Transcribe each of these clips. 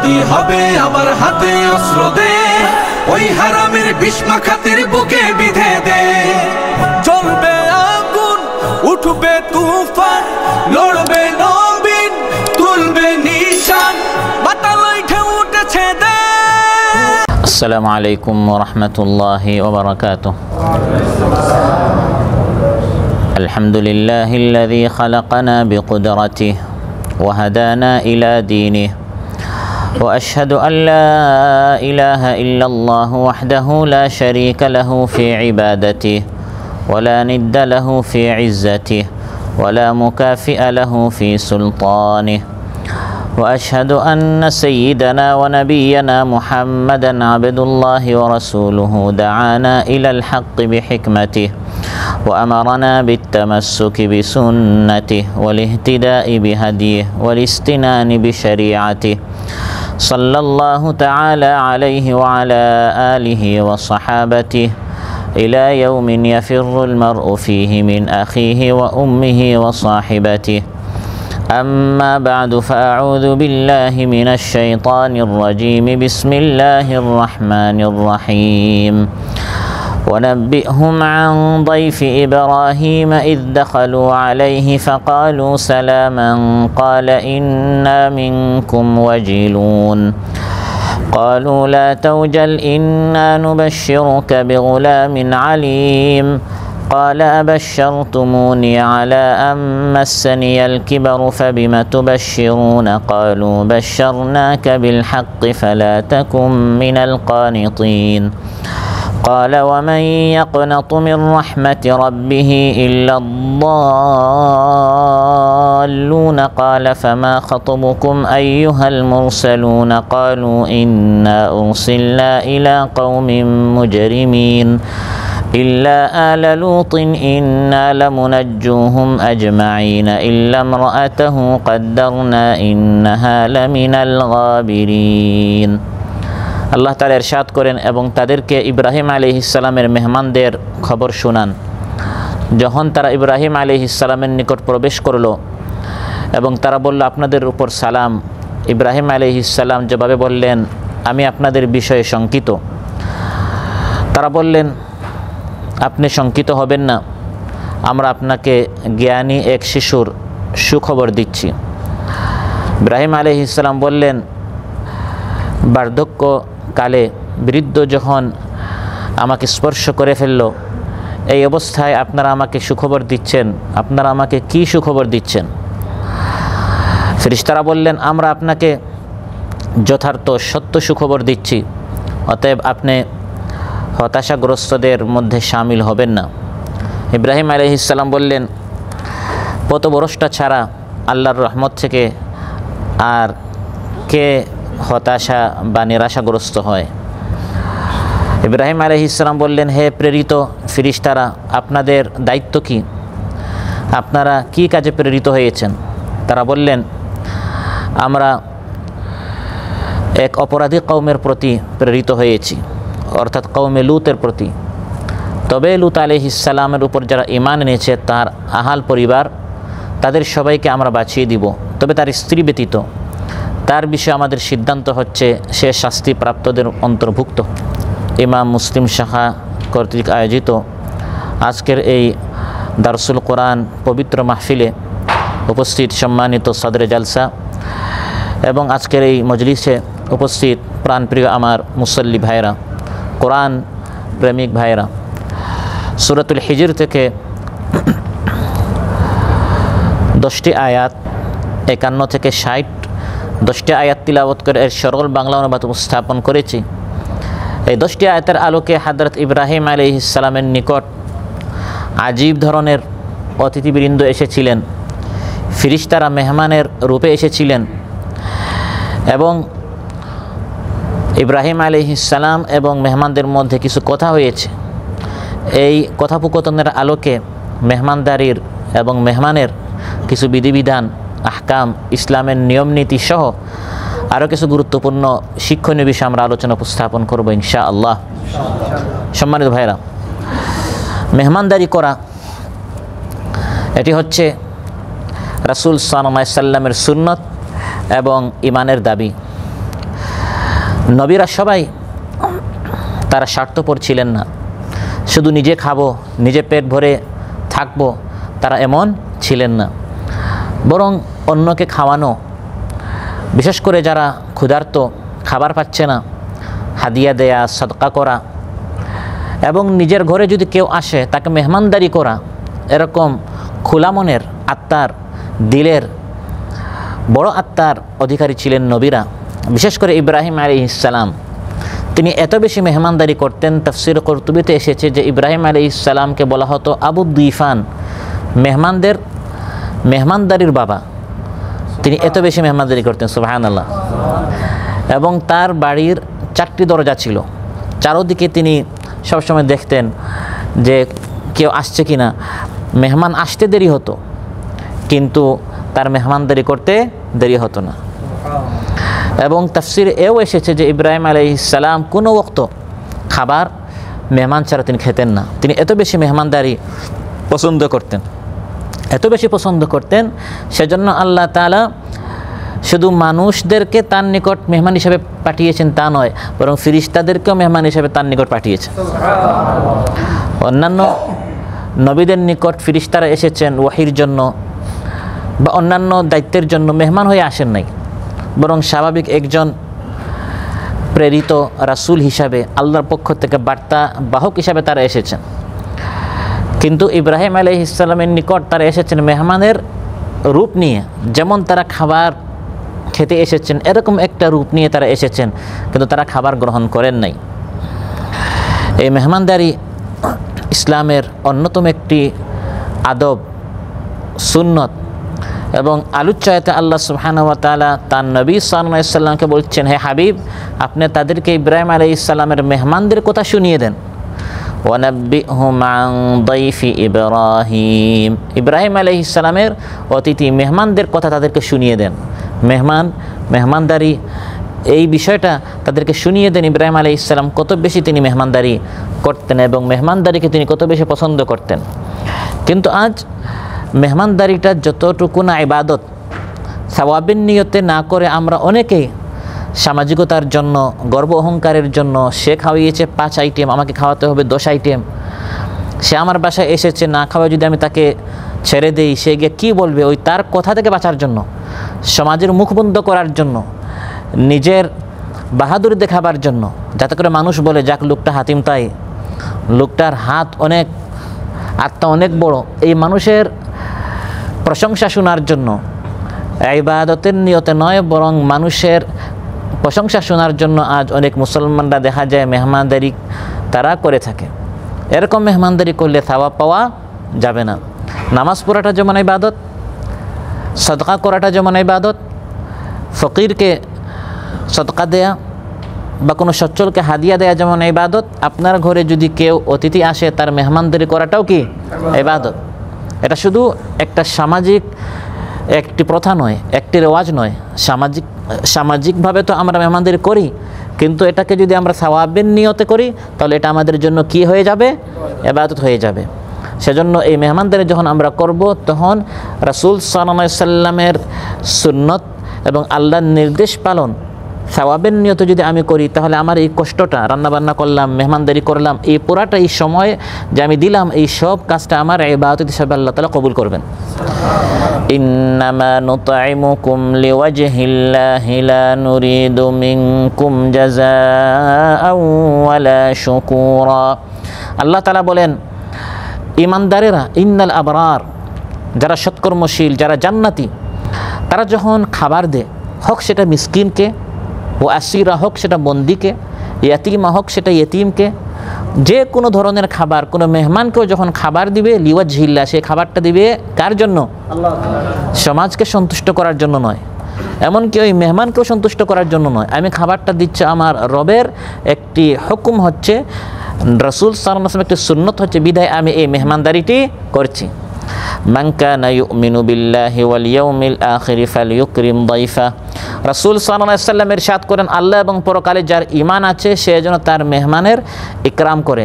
যদি হবে আবার হাতে অস্ত্র দে, ওই হারামের বিষ্মাখাতের বুকে বিধে দে। জ্বলবে আগুন, উঠবে তুফান, লড়বে নবীন, তুলবে নিশান, বাতালয় ঢেউ উঠেছে দে। আসসালামু আলাইকুম ওয়া রাহমাতুল্লাহি ওয়া বারাকাতুহু। আলহামদুলিল্লাহিল্লাযী খালাকানা বিকুদরাতিহি ওয়া হাদানা ইলা দীনিহি ওয়া আশহাদু আল লা ইলাহা ইল্লাল্লাহু ওয়াহদাহু লা শারীকা লাহু ফি ইবাদাতিহি ওয়া লা নিদ্দা লাহু ফি ইজ্জাতিহি ওয়া লা মুকাফিআ লাহু ফি সুলতানিহি। وأشهد أن سيدنا ونبينا محمدا عبد الله ورسوله دعانا إلى الحق بحكمته وأمرنا بالتمسك بسنته والاهتداء بهديه والاستنان بشريعته صلى الله تعالى عليه وعلى آله وصحابته إلى يوم يفر المرء فيه من أخيه وأمه وصاحبته. أما بعد فأعوذ بالله من الشيطان الرجيم. بسم الله الرحمن الرحيم. ونبئهم عن ضيف إبراهيم إذ دخلوا عليه فقالوا سلاما قال إنا منكم وجلون قالوا لا توجل إنا نبشرك بغلام عليم قال أبشرتموني على أن مسني الكبر فبم تبشرون قالوا بشرناك بالحق فلا تكن من القانطين قال ومن يقنط من رحمة ربه إلا الضالون قال فما خطبكم أيها المرسلون قالوا إنا أرسلنا إلى قوم مجرمين إلا آل لوط إنا لمنجوهم أجمعين إلا امرأته قدرنا إنها لمن الغابرين। আল্লাহ তাআলা ইরশাদ করেন, এবং তাদেরকে ইব্রাহিম আলাইহিস সালামের মেহমানদের খবর শুনান। যখন তারা ইব্রাহিম আলাইহিস সালামের নিকট প্রবেশ করলো এবং তারা বলল, আপনাদের উপর সালাম। ইব্রাহিম আলাইহিস সালাম জবাবে বললেন, আমি আপনাদের বিষয়ে শঙ্কিত। তারা বললেন, আপনি শঙ্কিত হবেন না, আমরা আপনাকে জ্ঞানী এক শিশুর সুখবর দিচ্ছি। ইব্রাহিম আলাইহিস সালাম বললেন, বার্ধক্যকালে বৃদ্ধ যখন আমাকে স্পর্শ করে ফেলল, এই অবস্থায় আপনারা আমাকে সুখবর দিচ্ছেন, আপনারা আমাকে কি সুখবর দিচ্ছেন? ফেরেশতারা বললেন, আমরা আপনাকে যথার্থ সত্য সুখবর দিচ্ছি, অতএব আপনি হতাশাগ্রস্তদের মধ্যে শামিল হবেন না। ইব্রাহিম আলাইহিস সালাম বললেন, পথভ্রষ্টা ছাড়া আল্লাহর রহমত থেকে আর কে হতাশা বা নিরাশাগ্রস্ত হয়? ইব্রাহিম আলাইহিস সালাম বললেন, হে প্রেরিত ফেরেশতারা, আপনাদের দায়িত্ব কি? আপনারা কি কাজে প্রেরিত হয়েছেন? তারা বললেন, আমরা এক অপরাধী কওমের প্রতি প্রেরিত হয়েছি, অর্থাৎ কওমে লুতের প্রতি। তবে লুত আলাইহিস সালামের উপর যারা ঈমান এনেছে তার আহাল পরিবার, তাদের সবাইকে আমরা বাঁচিয়ে দিব, তবে তার স্ত্রী ব্যতীত। তার বিষয়ে আমাদের সিদ্ধান্ত হচ্ছে সে শাস্তিপ্রাপ্তদের অন্তর্ভুক্ত। ইমাম মুসলিম শাখা কর্তৃক আয়োজিত আজকের এই দারসুল কোরআন পবিত্র মাহফিলে উপস্থিত সম্মানিত সদরে জালসা এবং আজকের এই মজলিসে উপস্থিত প্রাণপ্রিয় আমার মুসল্লি ভাইরা, কোরআন প্রেমিক ভাইরা, সূরাতুল হিজর থেকে 10টি আয়াত 51 থেকে 60 10টি আয়াত তিলাওয়াত করে এর সরল বাংলা অনুবাদ উপস্থাপন করেছি। এই 10টি আয়াতের আলোকে হযরত ইব্রাহিম আলাইহিস সালামের নিকট আজীব ধরনের অতিথিবৃন্দ এসেছিলেন, ফেরেশতারা মেহমানের রূপে এসেছিলেন, এবং ইব্রাহিম আলাইহিস সালাম এবং মেহমানদের মধ্যে কিছু কথা হয়েছে। এই কথোপকথনের আলোকে মেহমানদারির এবং মেহমানের কিছু বিধিবিধান, আহকাম, ইসলামের নিয়ম নীতি সহ আরও কিছু গুরুত্বপূর্ণ শিক্ষণীয় বিষয় আমরা আলোচনা উপস্থাপন করব ইনশাআল্লাহ। সম্মানিত ভাইরা, মেহমানদারি করা এটি হচ্ছে রাসূল সাল্লাল্লাহু আলাইহি সাল্লামের সুন্নত এবং ইমানের দাবি। নবীরা সবাই তারা স্বার্থপর ছিলেন না, শুধু নিজে খাবো, নিজে পেট ভরে থাকবো, তারা এমন ছিলেন না। বরং অন্যকে খাওয়ানো, বিশেষ করে যারা ক্ষুধার্ত খাবার পাচ্ছে না, হাদিয়া দেয়া, সদকা করা, এবং নিজের ঘরে যদি কেউ আসে তাকে মেহমানদারি করা, এরকম খোলা মনের আত্মার, দিলের বড় আত্মার অধিকারী ছিলেন নবীরা। বিশেষ করে ইব্রাহিম আলাইহিস সালাম, তিনি এত বেশি মেহমানদারি করতেন। তাফসীর কুরতুবীতে এসেছে যে ইব্রাহিম আলাইহিস সালামকে বলা হতো আবু দুইফান, মেহমানদারির বাবা। তিনি এত বেশি মেহমানদারি করতেন, সুবহানাল্লাহ। এবং তার বাড়ির 4টি দরজা ছিল, চারোদিকে তিনি সবসময় দেখতেন যে কেউ আসছে কিনা। মেহমান আসতে দেরি হতো, কিন্তু তার মেহমানদারি করতে দেরি হতো না। এবং তাফসীরে এও এসেছে যে ইব্রাহিম আলাইহিস সালাম কোনো ওয়াক্ত খাবার মেহমান ছাড়া তিনি খেতেন না। তিনি এত বেশি মেহমানদারি পছন্দ করতেন, এত বেশি পছন্দ করতেন, সেজন্য আল্লাহ তাআলা শুধু মানুষদেরকে তার নিকট মেহমান হিসেবে পাঠিয়েছেন তা নয়, বরং ফিরিস্তাদেরকেও মেহমান হিসেবে তার নিকট পাঠিয়েছেন। অন্যান্য নবীদের নিকট ফিরিস্তারা এসেছেন ওয়াহির জন্য বা অন্যান্য দায়িত্বের জন্য, মেহমান হয়ে আসেন নাই, বরং স্বাভাবিক একজন প্রেরিত রাসূল হিসাবে, আল্লাহর পক্ষ থেকে বার্তা বাহক হিসাবে তারা এসেছেন। কিন্তু ইব্রাহিম আলাইহিস সালামের নিকট তারা এসেছেন মেহমানের রূপ নিয়ে। যেমন তারা খাবার খেতে এসেছেন, এরকম একটা রূপ নিয়ে তারা এসেছেন, কিন্তু তারা খাবার গ্রহণ করেন নাই। এই মেহমানদারি ইসলামের অন্যতম একটি আদব, সুন্নত এবং আলোচ্যায়তে আল্লাহ সুবহানাহু ওয়া তাআলা তার নবী সাল্লাল্লাহু আলাইহি ওয়াসাল্লামকে বলছেন, হে হাবিব, আপনি তাদেরকে ইব্রাহিম আলাইহিস সালামের মেহমানদের কথা শুনিয়ে দেন। ওয়ানাব্বিহুম আন দাইফি ইব্রাহিম, ইব্রাহিম আলাইহিস সালামের অতিথি মেহমানদের কথা তাদেরকে শুনিয়ে দেন। মেহমানদারি এই বিষয়টা তাদেরকে শুনিয়ে দেন। ইব্রাহিম আলাইহিস সালাম কত বেশি তিনি মেহমানদারি করতেন এবং মেহমানদারিকে তিনি কত বেশি পছন্দ করতেন। কিন্তু আজ মেহমানদারিটা যতটুকু না ইবাদত, সওয়াবের নিয়তে না করে আমরা অনেকেই সামাজিকতার জন্য, গর্ব অহংকারের জন্য, সে খাওয়িয়েছে 5 আইটেম, আমাকে খাওয়াতে হবে 10 আইটেম, সে আমার বাসায় এসেছে, না খাওয়ায় যদি আমি তাকে ছেড়ে দেই, সে গিয়ে কী বলবে, ওই তার কথা থেকে বাঁচার জন্য, সমাজের মুখ বন্ধ করার জন্য, নিজের বাহাদুরি দেখাবার জন্য, যাতে করে মানুষ বলে যাক লোকটা হাতিম, তাই লোকটার হাত অনেক, আত্মা অনেক বড়, এই মানুষের প্রশংসা শোনার জন্য, ইবাদতের নিয়তে নয় বরং মানুষের প্রশংসা শোনার জন্য আজ অনেক মুসলমানরা দেখা যায় মেহমানদারি তারা করে থাকে। এরকম মেহমানদারি করলে সওয়াব পাওয়া যাবে না। নামাজ পড়াটা যেমন ইবাদত, সদকা করাটা যেমন ইবাদত, ফকিরকে সদকা দেয়া বা কোনো সচ্ছলকে হাদিয়া দেয়া যেমন ইবাদত, আপনার ঘরে যদি কেউ অতিথি আসে তার মেহমানদারি করাটাও কি ইবাদত। এটা শুধু একটা সামাজিক একটি প্রথা নয়, একটি রেওয়াজ নয়। সামাজিকভাবে তো আমরা মেহমানদারি করি, কিন্তু এটাকে যদি আমরা সওয়াবের নিয়তে করি তাহলে এটা আমাদের জন্য কি হয়ে যাবে, ইবাদত হয়ে যাবে। সেজন্য এই মেহমানদারি যখন আমরা করব, তখন রাসূল সাল্লাল্লাহু আলাইহি সাল্লামের সুন্নত এবং আল্লাহর নির্দেশ পালন সওয়াবের নিয়তে যদি আমি করি, তাহলে আমার এই কষ্টটা, রান্নাবান্না করলাম, মেহমানদারি করলাম, এই পুরাটা এই সময় যে আমি দিলাম, এই সব কাজটা আমার ইবাদত হিসেবে আল্লাহ তাআলা কবুল করবেন। ইন্নামা নুতঈমুকুম লিওয়াজহিল্লাহি লা নুরিদু মিনকুম জাযাআন ওয়ালা শুকুরা। আল্লাহ তাআলা বলেন, ঈমানদারেরা, ইন্নাল আবরার, যারা সৎকর্মশীল, যারা জান্নাতি, তারা যখন খাবার দেয়, হোক সেটা মিসকিনকে, ও আসিরা হোক সেটা বন্দিকে, ইয়াতিমা হোক সেটা ইয়েতিমকে, যে কোনো ধরনের খাবার কোনো মেহমানকেও যখন খাবার দিবে, লিওয়াজহিল্লাহ, সেই খাবারটা দিবে কার জন্য? আল্লাহ। সমাজকে সন্তুষ্ট করার জন্য নয়, এমনকি ওই মেহমানকেও সন্তুষ্ট করার জন্য নয়। আমি খাবারটা দিচ্ছি আমার রবের একটি হুকুম হচ্ছে, রাসূল সাল্লাল্লাহু আলাইহি ওয়াসাল্লামের একটি সুন্নত হচ্ছে, বিধায় আমি এই মেহমানদারিটি করছি। মান কানা ইউমিনু বিল্লাহি ওয়াল ইয়াউমিল আখির ফালইউকরিম দাইফা। রাসূল সাল্লাল্লাহু আলাইহি ওয়াসাল্লাম ইরশাদ করেন, আল্লাহ এবং পরকালে যার ঈমান আছে সে যেন তার মেহমানের ইকরাম করে,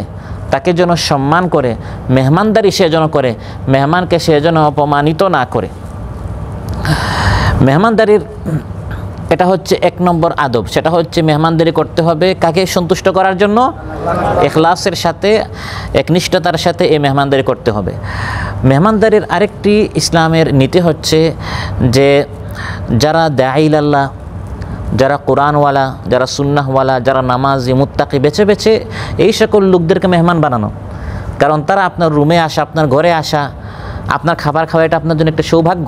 তাকে যেন সম্মান করে, মেহমানদারি সে যেন করে, মেহমানকে সে যেন অপমানিত না করে। মেহমানদারির এটা হচ্ছে 1 নম্বর আদব। সেটা হচ্ছে মেহমানদারি করতে হবে কাকে সন্তুষ্ট করার জন্য? ইখলাসের সাথে, একনিষ্ঠতার সাথে এই মেহমানদারি করতে হবে। মেহমানদারির আরেকটি ইসলামের নীতি হচ্ছে যে যারা দাঈল আল্লাহ, যারা কোরআনওয়ালা, যারা সুন্নাহওয়ালা, যারা নামাজি মুত্তাকি, বেছে বেছে এই সকল লোকদেরকে মেহমান বানানো। কারণ তারা আপনার রুমে আসা, আপনার ঘরে আসা, আপনার খাবার খাওয়া, এটা আপনার জন্য একটা সৌভাগ্য।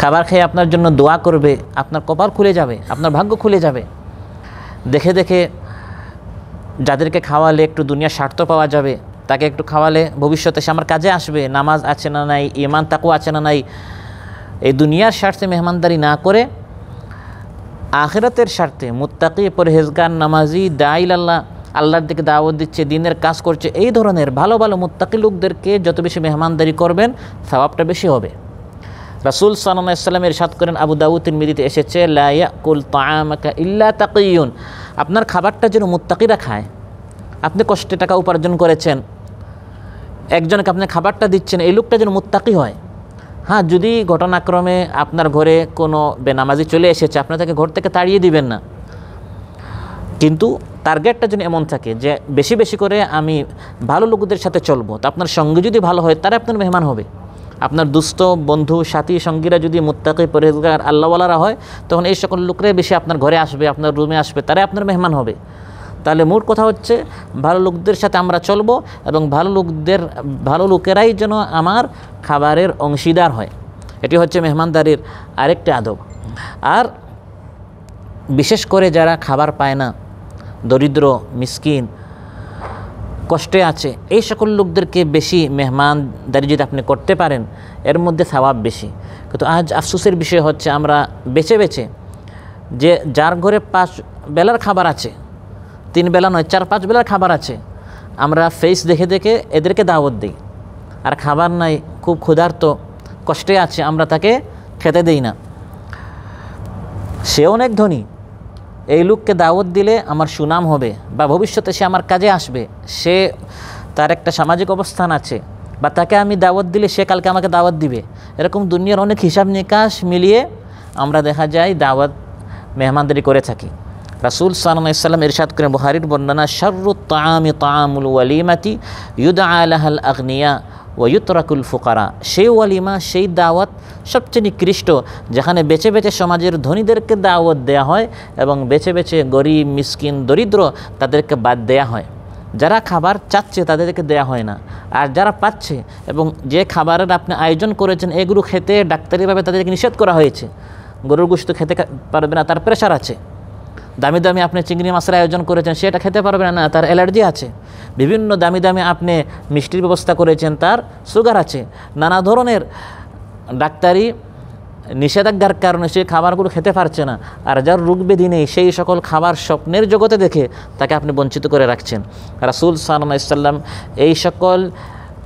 খাবার খেয়ে আপনার জন্য দোয়া করবে, আপনার কপাল খুলে যাবে, আপনার ভাগ্য খুলে যাবে। দেখে দেখে যাদেরকে খাওয়ালে একটু দুনিয়ার স্বার্থ পাওয়া যাবে, তাকে একটু খাওয়ালে ভবিষ্যতে সে আমার কাজে আসবে, নামাজ আছে না নাই, ঈমান তাকওয়া আছে না নাই, এই দুনিয়ার স্বার্থে মেহমানদারি না করে আখিরাতের স্বার্থে মুত্তাকি, পরহেজগার, নামাজি, দাঈল আল্লাহ, আল্লাহর দিকে দাওয়াত দিচ্ছে, দিনের কাজ করছে, এই ধরনের ভালো ভালো মুত্তাকি লোকদেরকে যত বেশি মেহমানদারি করবেন সওয়াবটা বেশি হবে। রাসূল সাল্লাল্লাহু আলাইহি ওয়াসাল্লাম ইরশাদ করেন, আবু দাউদ তিরমিজিতে এসেছে, লা ইয়াকুল তাআমাকা ইল্লা তাকিয়ুন, আপনার খাবারটা যেন মুত্তাকিরা খায়। আপনি কষ্টে টাকা উপার্জন করেছেন, একজনকে আপনি খাবারটা দিচ্ছেন, এই লোকটা যেন মুত্তাকি হয়। হ্যাঁ, যদি ঘটনাক্রমে আপনার ঘরে কোনো বেনামাজি চলে এসেছে, আপনি তাকে ঘর থেকে তাড়িয়ে দিবেন না, কিন্তু টার্গেটটা যেন এমন থাকে যে বেশি বেশি করে আমি ভালো লোকদের সাথে চলবো। তো আপনার সঙ্গে যদি ভালো হয়, তারা আপনার মেহমান হবে। আপনার দুস্থ বন্ধু, সাথী, সঙ্গীরা যদি মুত্তাকি, পরহেজগার, আল্লাহওয়ালারা হয়, তখন এই সকল লোকরাই বেশি আপনার ঘরে আসবে, আপনার রুমে আসবে, তারাই আপনার মেহমান হবে। তাহলে মোট কথা হচ্ছে ভালো লোকদের সাথে আমরা চলবো এবং ভালো লোকেরাই যেন আমার খাবারের অংশীদার হয়। এটি হচ্ছে মেহমানদারির আরেকটি আদব। আর বিশেষ করে যারা খাবার পায় না, দরিদ্র, মিসকিন, কষ্টে আছে, এই সকল লোকদেরকে বেশি মেহমানদারি যদি আপনি করতে পারেন, এর মধ্যে সওয়াব বেশি। কিন্তু আজ আফসোসের বিষয় হচ্ছে আমরা বেছে বেছে যে যার ঘরে 5 বেলার খাবার আছে, 3 বেলা নয় 4-5 বেলার খাবার আছে, আমরা ফেস দেখে দেখে এদেরকে দাওয়াত দিই। আর খাবার নাই, খুব ক্ষুধার্ত, কষ্টে আছে, আমরা তাকে খেতে দেই না। সে অনেক ধনী, এই লোককে দাওয়াত দিলে আমার সুনাম হবে বা ভবিষ্যতে সে আমার কাজে আসবে, সে তার একটা সামাজিক অবস্থান আছে, বা তাকে আমি দাওয়াত দিলে সে কালকে আমাকে দাওয়াত দিবে। এরকম দুনিয়ার অনেক হিসাব নিকাশ মিলিয়ে আমরা দেখা যায় দাওয়াত মেহমানদারি করে থাকি। রাসূল সাল্লাল্লাহু আলাইহি ওয়াসাল্লাম ইরশাদ করেন, বুখারীর বর্ণনা, শাররুত তাআমি তাআমুল ওয়ালিমাতি ইউদআ লাহাল আগনিয়া ওয়া ইউতরাকুল ফুকারা, সেই ওয়ালিমা, সেই দাওয়াত সবচেয়ে নিকৃষ্ট যেখানে বেছে বেছে সমাজের ধনীদেরকে দাওয়াত দেয়া হয় এবং বেছে বেছে গরিব, মিসকিন, দরিদ্র তাদেরকে বাদ দেয়া হয়। যারা খাবার চাচ্ছে তাদেরকে দেয়া হয় না, আর যারা পাচ্ছে এবং যে খাবারের আপনি আয়োজন করেছেন এগুলো খেতে ডাক্তারিভাবে তাদেরকে নিষেধ করা হয়েছে। গরুর গোশত খেতে পারবে না, তার প্রেশার আছে। দামি দামি আপনি চিংড়ি মাছের আয়োজন করেছেন, সেটা খেতে পারবে না, তার অ্যালার্জি আছে। বিভিন্ন দামি দামি আপনি মিষ্টির ব্যবস্থা করেছেন, তার সুগার আছে। নানা ধরনের ডাক্তারি নিষেধাজ্ঞার কারণে সেই খাবারগুলো খেতে পারছে না। আর যার রোগ ব্যাধি নেই, সেই সকল খাবার স্বপ্নের জগতে দেখে তাকে আপনি বঞ্চিত করে রাখছেন। রাসূল সাল্লাল্লাহু আলাইহি ওয়াসাল্লাম এই সকল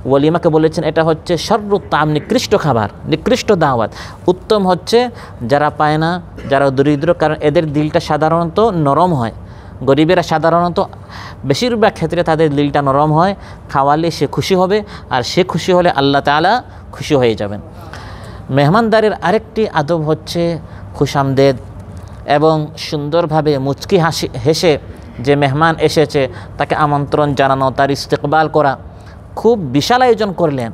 ওয়ালিমাকে বলেছেন এটা হচ্ছে শাররুত তাআম, নিকৃষ্ট খাবার, নিকৃষ্ট দাওয়াত। উত্তম হচ্ছে যারা পায় না, যারা দরিদ্র, কারণ এদের দিলটা সাধারণত নরম হয়। গরিবেরা সাধারণত বেশিরভাগ ক্ষেত্রে তাদের দিলটা নরম হয়, খাওয়ালে সে খুশি হবে, আর সে খুশি হলে আল্লাহ তাআলা খুশি হয়ে যাবেন। মেহমানদারির আরেকটি আদব হচ্ছে খুশামদেদ এবং সুন্দরভাবে মুচকি হেসে যে মেহমান এসেছে তাকে আমন্ত্রণ জানানো, তার ইস্তেকবাল করা। খুব বিশাল আয়োজন করলেন,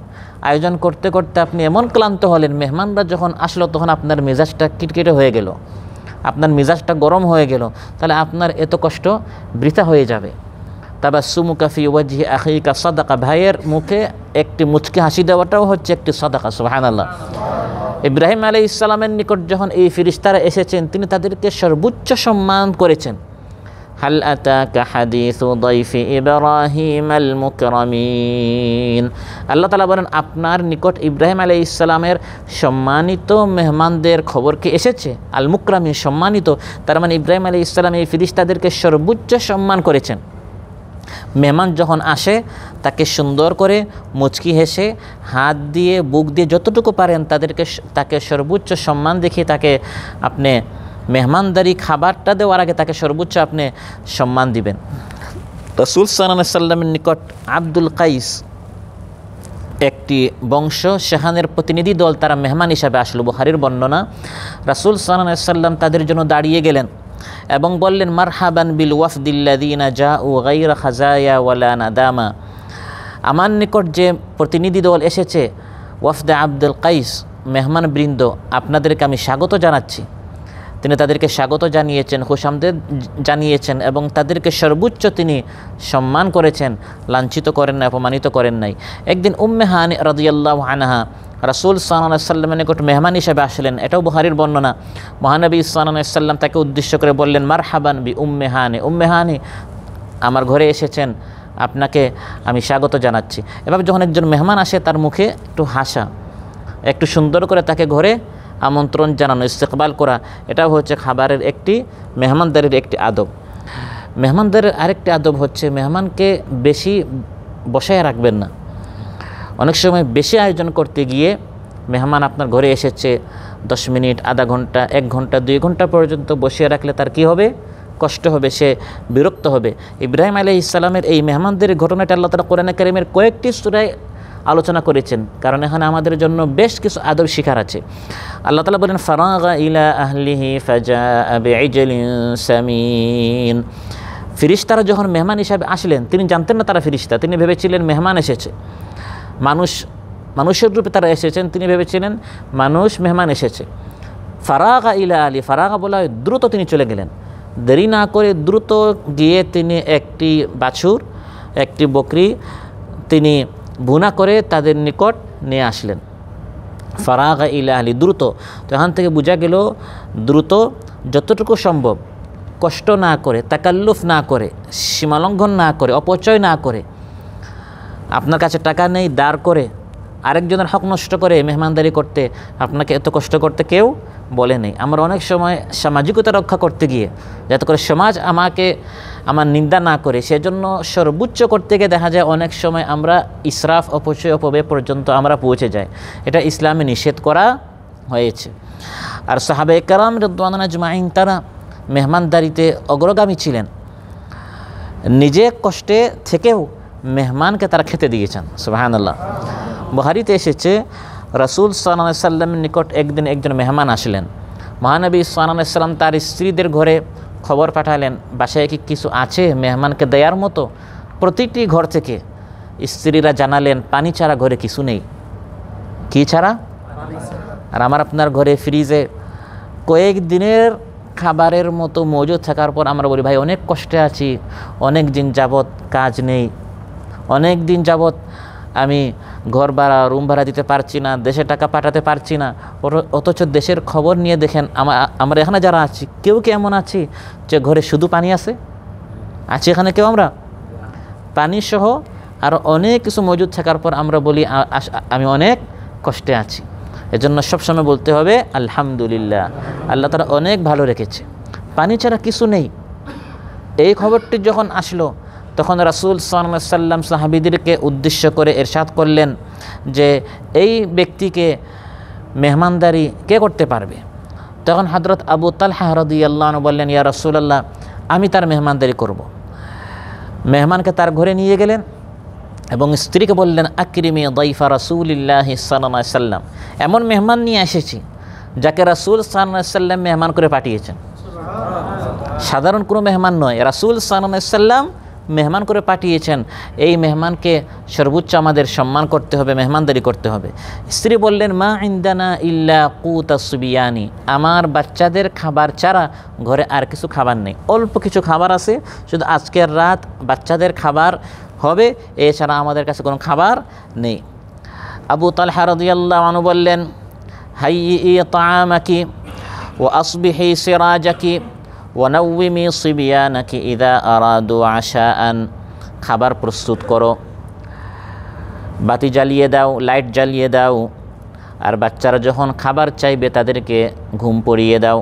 আয়োজন করতে করতে আপনি এমন ক্লান্ত হলেন, মেহমানরা যখন আসলো তখন আপনার মেজাজটা কিটকিটে হয়ে গেল, আপনার মেজাজটা গরম হয়ে গেল, তাহলে আপনার এত কষ্ট বৃথা হয়ে যাবে। তাবাসসুমুকা ফি ওয়াজহি আখিকা সাদাকা, ভাইয়ের মুখে একটি মুচকি হাসি দেওয়াটাও হচ্ছে একটি সাদাকা। সুবহানাল্লাহ। ইব্রাহিম আলাইহিস সালামের নিকট যখন এই ফেরেশতারা এসেছেন, তিনি তাদেরকে সর্বোচ্চ সম্মান করেছেন। হাল আতাকা হাদিসু দাইফি ইব্রাহিমাল মুকরামিন, আল্লাহ তাআলা বলেন আপনার নিকট ইব্রাহিম আলাইহিস সালামের সম্মানিত মেহমানদের খবর কি এসেছে? আল মুকরামিন, সম্মানিত, তার মানে ইব্রাহিম আলাইহিস সালাম এই ফেরেশতাদেরকে সর্বোচ্চ সম্মান করেছেন। মেহমান যখন আসে তাকে সুন্দর করে মুচকি হেসে, হাত দিয়ে, বুক দিয়ে যতটুকু পারেন তাকে সর্বোচ্চ সম্মান দেখিয়ে তাকে আপনি মেহমানদারি খাবারটা দেওয়ার আগে তাকে সর্বোচ্চ আপনি সম্মান দিবেন। রাসূল সাল্লাল্লাহু আলাইহি ওয়াসাল্লামের নিকট আব্দুল কাইস একটি বংশ, সেখানের প্রতিনিধি দল তারা মেহমান হিসাবে আসলো। বুখারীর বর্ণনা, রাসূল সাল্লাল্লাহু আলাইহি ওয়াসাল্লাম তাদের জন্য দাঁড়িয়ে গেলেন এবং বললেন, মারহাবান বিল ওয়াফদিল্লাযীনা জাউ গায়রা খাজায়া ওয়ালা নাদামা। আমার নিকট যে প্রতিনিধি দল এসেছে, ওয়াফদে আব্দুল কাইস, মেহমান বৃন্দ, আপনাদেরকে আমি স্বাগত জানাচ্ছি। তিনি তাদেরকে স্বাগত জানিয়েছেন, খুশামদেদ জানিয়েছেন এবং তাদেরকে সর্বোচ্চ তিনি সম্মান করেছেন, লাঞ্ছিত করেন না, অপমানিত করেন নাই। একদিন উম্মে হানি রাদিয়াল্লাহু আনহা রাসূল সাল্লাল্লাহু আলাইহি ওয়াসাল্লামের নিকট মেহমান হিসেবে আসলেন, এটাও বুখারীর বর্ণনা। মহানবী সাল্লাল্লাহু আলাইহি ওয়াসাল্লাম তাকে উদ্দেশ্য করে বললেন, মারহাবান বি উম্মে হানি, উম্মে হানি আমার ঘরে এসেছেন, আপনাকে আমি স্বাগত জানাচ্ছি। এভাবে যখন একজন মেহমান আসে তার মুখে একটু হাসা, একটু সুন্দর করে তাকে ঘরে আমন্ত্রণ জানানো, ইস্তেকবাল করা, এটাও হচ্ছে খাবারের একটি, মেহমানদারির একটি আদব। মেহমানদারির আরেকটি আদব হচ্ছে মেহমানকে বেশি বসায় রাখবেন না। অনেক সময় বেশি আয়োজন করতে গিয়ে মেহমান আপনার ঘরে এসেছে, 10 মিনিট, আধা ঘন্টা, 1 ঘন্টা, 2 ঘন্টা পর্যন্ত বসিয়ে রাখলে তার কি হবে? কষ্ট হবে, সে বিরক্ত হবে। ইব্রাহিম আলাইহিস সালামের এই মেহমানদের ঘটনাটা আল্লাহ তাআলা কোরআনে কারীমের কয়েকটি সূরায় আলোচনা করেছেন, কারণ এখানে আমাদের জন্য বেশ কিছু আদব শিখার আছে। আল্লাহ তাআলা বলেন, ফারাগা ইলা আহলিহি ফাজাআ বিইজলিন সামিন। ফেরেশতারা যখন মেহমান হিসাবে আসলেন, তিনি জানতেন না তারা ফেরেশতা, তিনি ভেবেছিলেন মেহমান এসেছে, মানুষের রূপে তারা এসেছেন, তিনি ভেবেছিলেন মানুষ মেহমান এসেছে। ফারাগা ইলা আহলি, ফারাগা বলা হয় দ্রুত তিনি চলে গেলেন, দেরি না করে দ্রুত গিয়ে তিনি একটি বাছুর, একটি বকরি তিনি ভুনা করে তাদের নিকট নিয়ে আসলেন। ফারাগা ইলা আহলি, দ্রুত। তো এখান থেকে বোঝা গেল দ্রুত, যতটুকু সম্ভব, কষ্ট না করে, তাকাল্লুফ না করে, সীমালঙ্ঘন না করে, অপচয় না করে, আপনার কাছে টাকা নেই দাঁড় করে আরেকজনের হক নষ্ট করে মেহমানদারি করতে আপনাকে এত কষ্ট করতে কেউ বলে নেই। আমরা অনেক সময় সামাজিকতা রক্ষা করতে গিয়ে, যাতে করে সমাজ আমাকে আমার নিন্দা না করে, সেজন্য সর্বোচ্চ করতে গিয়ে দেখা যায় অনেক সময় আমরা ইসরাফ, অপচয়, অপব্যয় পর্যন্ত আমরা পৌঁছে যাই। এটা ইসলামে নিষেধ করা হয়েছে। আর সাহাবায়ে কেরাম রাদিয়াল্লাহু আজমাইন তারা মেহমানদারিতে অগ্রগামী ছিলেন, নিজে কষ্টে থেকেও মেহমানকে তারা খেতে দিয়েছেন। সুবহানাল্লাহ। বুখারীতে এসেছে, রাসূল সাল্লাল্লাহু আলাইহি সাল্লামের নিকট একদিন একজন মেহমান আসলেন। মহানবী সাল্লাল্লাহু আলাইহি সাল্লাম তার স্ত্রীদের ঘরে খবর পাঠালেন, বাসায় কি কিছু আছে মেহমানকে দেওয়ার মতো? প্রতিটি ঘর থেকে স্ত্রীরা জানালেন, পানি ছাড়া ঘরে কিছু নেই। কি ছাড়া? আর আমার আপনার ঘরে ফ্রিজে কয়েক দিনের খাবারের মতো মজুদ থাকার পর আমরা বলি, ভাই অনেক কষ্টে আছি, অনেক দিন যাবৎ কাজ নেই, অনেক দিন যাবৎ আমি ঘর ভাড়া, রুম ভাড়া দিতে পারছি না, দেশে টাকা পাঠাতে পারছি না। অথচ দেশের খবর নিয়ে দেখেন আমরা এখানে যারা আছি, কেউ কি এমন আছি যে ঘরে শুধু পানি আছে? আছি এখানে কেউ? আমরা পানি সহ আর অনেক কিছু মজুদ থাকার পর আমরা বলি আমি অনেক কষ্টে আছি। এজন্য সবসময় বলতে হবে আলহামদুলিল্লাহ, আল্লাহ তাআলা অনেক ভালো রেখেছে, পানি ছাড়া কিছু নেই। এই খবরটি যখন আসলো, তখন রাসূল সাল্লাল্লাহু আলাইহি সাল্লাম সাহাবীদেরকে উদ্দেশ্য করে ইরশাদ করলেন যে এই ব্যক্তিকে মেহমানদারি কে করতে পারবে? তখন হযরত আবু তালহা রাদিয়াল্লাহু আনহু বললেন, ইয়া রাসূলুল্লাহ, আমি তার মেহমানদারি করব। মেহমানকে তার ঘরে নিয়ে গেলেন এবং স্ত্রীকে বললেন, আকরিমি দাইফা রাসূলিল্লাহি সাল্লাল্লাহু আলাইহি সাল্লাম, এমন মেহমান নিয়ে এসেছি যাকে রাসূল সাল্লাল্লাহু আলাইহি সাল্লাম মেহমান করে পাঠিয়েছেন। সাধারণ কোনো মেহমান নয়, রাসূল সাল্লাল্লাহু আলাইহি সাল্লাম মেহমান করে পাঠিয়েছেন। এই মেহমানকে সর্বোচ্চ আমাদের সম্মান করতে হবে, মেহমানদারি করতে হবে। স্ত্রী বললেন, মা ইনদানা ইল্লা কুতা সুবিয়ানি, আমার বাচ্চাদের খাবার ছাড়া ঘরে আর কিছু খাবার নেই। অল্প কিছু খাবার আছে, শুধু আজকের রাত বাচ্চাদের খাবার হবে, এছাড়া আমাদের কাছে কোনো খাবার নেই। আবু তালহা রাদিয়াল্লাহু আনহু বললেন, হাইয়ি তাআমাকি ওয়া আসবিহি সিরাজাকি ওয়ানাউমি সিবিয়ানাকি ইদা আরাদু আশাআন, খাবার প্রস্তুত করো, বাতি জ্বালিয়ে দাও, লাইট জ্বালিয়ে দাও, আর বাচ্চারা যখন খাবার চাইবে তাদেরকে ঘুম পড়িয়ে দাও।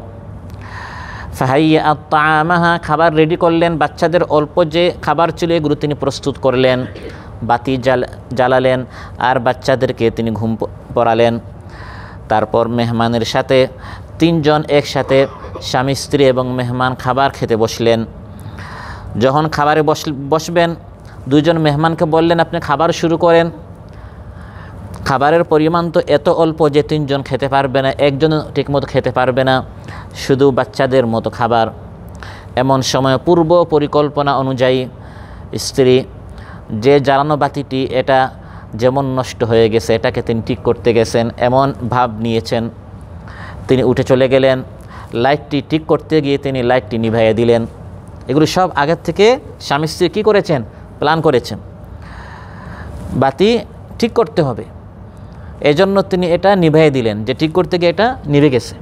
ফাহাইয়া তাআমাহা, খাবার রেডি করলেন, বাচ্চাদের অল্প যে খাবার ছিল এগুলো তিনি প্রস্তুত করলেন, বাতি জ্বালালেন আর বাচ্চাদেরকে তিনি ঘুম পড়ালেন। তারপর মেহমানের সাথে 3 জন একসাথে, স্বামী স্ত্রী এবং মেহমান খাবার খেতে বসলেন। যখন খাবারে বসবেন, 2 জন মেহমানকে বললেন, আপনি খাবার শুরু করেন। খাবারের পরিমাণ তো এত অল্প যে 3 জন খেতে পারবে না, একজন ঠিকমতো খেতে পারবে না, শুধু বাচ্চাদের মতো খাবার। এমন সময় পূর্ব পরিকল্পনা অনুযায়ী স্ত্রী যে জ্বালানো বাতিটি এটা যেমন নষ্ট হয়ে গেছে এটাকে তিনি ঠিক করতে গেছেন এমন ভাব নিয়েছেন। তিনি উঠে চলে গেলেন, লাইটটি ঠিক করতে গিয়ে তিনি লাইটটি নিভাইয়ে দিলেন। এগুলো সব আগের থেকে স্বামী স্ত্রী কী করেছেন? প্ল্যান করেছেন, বাতি ঠিক করতে হবে, এজন্য তিনি এটা নিভাইয়ে দিলেন, যে ঠিক করতে গিয়ে এটা নিভে গেছে।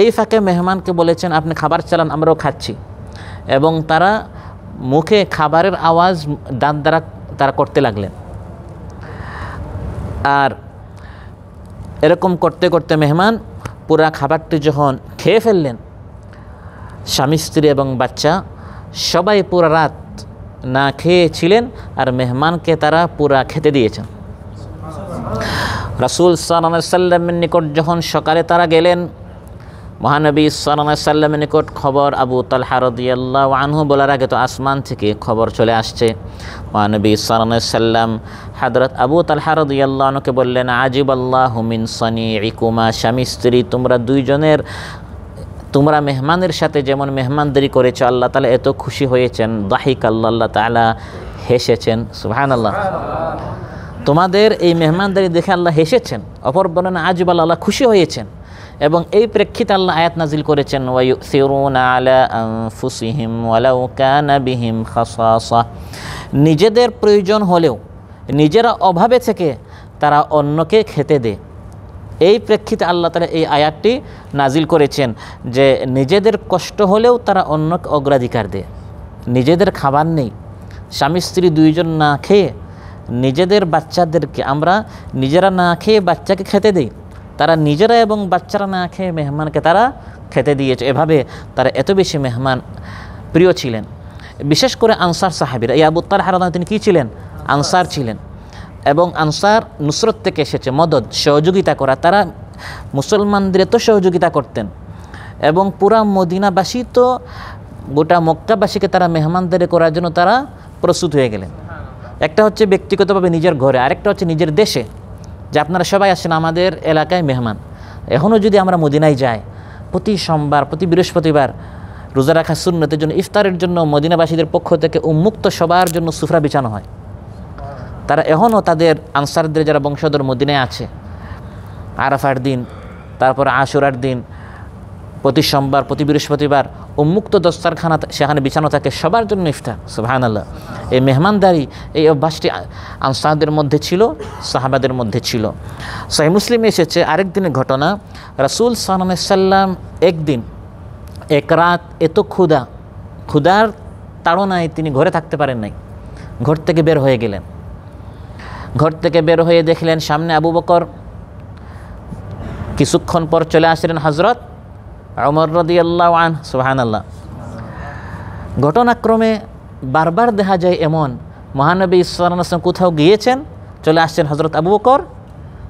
এই ফাঁকে মেহমানকে বলেছেন আপনি খাবার চালান, আমরাও খাচ্ছি। এবং তারা মুখে খাবারের আওয়াজ দাঁত দ্বারা তারা করতে লাগলেন। আর এরকম করতে করতে মেহমান পুরা খাবারটি যখন খেয়ে ফেললেন, স্বামী স্ত্রী এবং বাচ্চা সবাই পুরা রাত না খেয়েছিলেন, আর মেহমানকে তারা পুরা খেতে দিয়েছেন। রাসূল সাল্লাল্লাহু আলাইহি সাল্লামের নিকট যখন সকালে তারা গেলেন, মহানবী সাল্লাল্লাহু আলাইহি সাল্লামের নিকট খবর আবু তালহা রাদিয়াল্লাহু আনহু বলার আগে তো আসমান থেকে খবর চলে আসছে। মহানবী সাল্লাল্লাহু আলাইহি সাল্লাম হযরত আবু তালহা রাদিয়াল্লাহু আনহুকে বললেন, আজিবাল্লাহু মিন সানিইকুমা, স্বামী স্ত্রী তোমরা মেহমানের সাথে যেমন মেহমানদারি করেছো, আল্লাহ তাআলা এত খুশি হয়েছেন। দাহিক আল্লাহ তাআলা হেসেছেন। সুবহানাল্লাহ, তোমাদের এই মেহমানদারি দেখে আল্লাহ হেসেছেন। অপর বর্ণনা আজিবাল্লাহ, আল্লাহ খুশি হয়েছেন। এবং এই প্রেক্ষিতে আল্লাহ আয়াত নাজিল করেছেন, ওয়ায়ুসিরুনা আলা আনফুসিহিম ওয়ালাউ কানা বিহিম খাসাসা, নিজেদের প্রয়োজন হলেও নিজেরা অভাবে থেকে তারা অন্যকে খেতে দেয়। এই প্রেক্ষিতে আল্লাহ তাআলা এই আয়াতটি নাজিল করেছেন যে নিজেদের কষ্ট হলেও তারা অন্যকে অগ্রাধিকার দেয়। নিজেদের খাবার নেই, স্বামী স্ত্রী 2 জন না খেয়ে নিজেদের বাচ্চাদেরকে, আমরা নিজেরা না খেয়ে বাচ্চাকে খেতে দিই, তারা নিজেরা এবং বাচ্চারা না খেয়ে মেহমানকে তারা খেতে দিয়েছে। এভাবে তারা এত বেশি মেহমান প্রিয় ছিলেন। বিশেষ করে আনসার সাহাবীরা, এই আবু তালহা রাদিয়াল্লাহু আনহু তিনি কী ছিলেন? আনসার ছিলেন। এবং আনসার নুসরত থেকে এসেছে, মদদ, সহযোগিতা করা। তারা মুসলমানদের তো সহযোগিতা করতেন এবং পুরা মদিনাবাসী তো গোটা মক্কাবাসীকে তারা মেহমানদারি করার জন্য তারা প্রস্তুত হয়ে গেলেন। একটা হচ্ছে ব্যক্তিগতভাবে নিজের ঘরে, আরেকটা হচ্ছে নিজের দেশে, যে আপনারা সবাই আসেন আমাদের এলাকায় মেহমান। এখনও যদি আমরা মদিনায় যাই, প্রতি সোমবার প্রতি বৃহস্পতিবার রোজা রাখা সুন্নতের জন্য ইফতারের জন্য মদিনাবাসীদের পক্ষ থেকে উন্মুক্ত সবার জন্য সুফরা বিছানো হয়। তারা এখনও তাদের আনসারদের যারা বংশধর মদিনায় আছে, আরাফার দিন, তারপর আশুরার দিন, প্রতি সোমবার প্রতি বৃহস্পতিবার উন্মুক্ত দস্তারখানা সেখানে বিছানো থাকে সবার জন্য ইফতার। সুবহানাল্লাহ, এই মেহমানদারি, এই অভ্যাসটি আনসারদের মধ্যে ছিল, সাহাবাদের মধ্যে ছিল। সহিহ মুসলিমে এসেছে আরেক দিনের ঘটনা, রাসূল সাল্লাল্লাহু আলাইহি সাল্লাম একদিন এক রাত এত ক্ষুধার তাড়নায় তিনি ঘরে থাকতে পারেন নাই, ঘর থেকে বের হয়ে গেলেন। ঘর থেকে বের হয়ে দেখলেন সামনে আবু বকর, কিছুক্ষণ পর চলে আসলেন হযরত ওমর রাদিয়াল্লাহু আনহু। সুবহানাল্লাহ, ঘটনাক্রমে বারবার দেখা যায় এমন, মহানবী সাল্লাল্লাহু আলাইহি ওয়াসাল্লাম কোথাও গিয়েছেন, চলে আসছেন হযরত আবু বকর,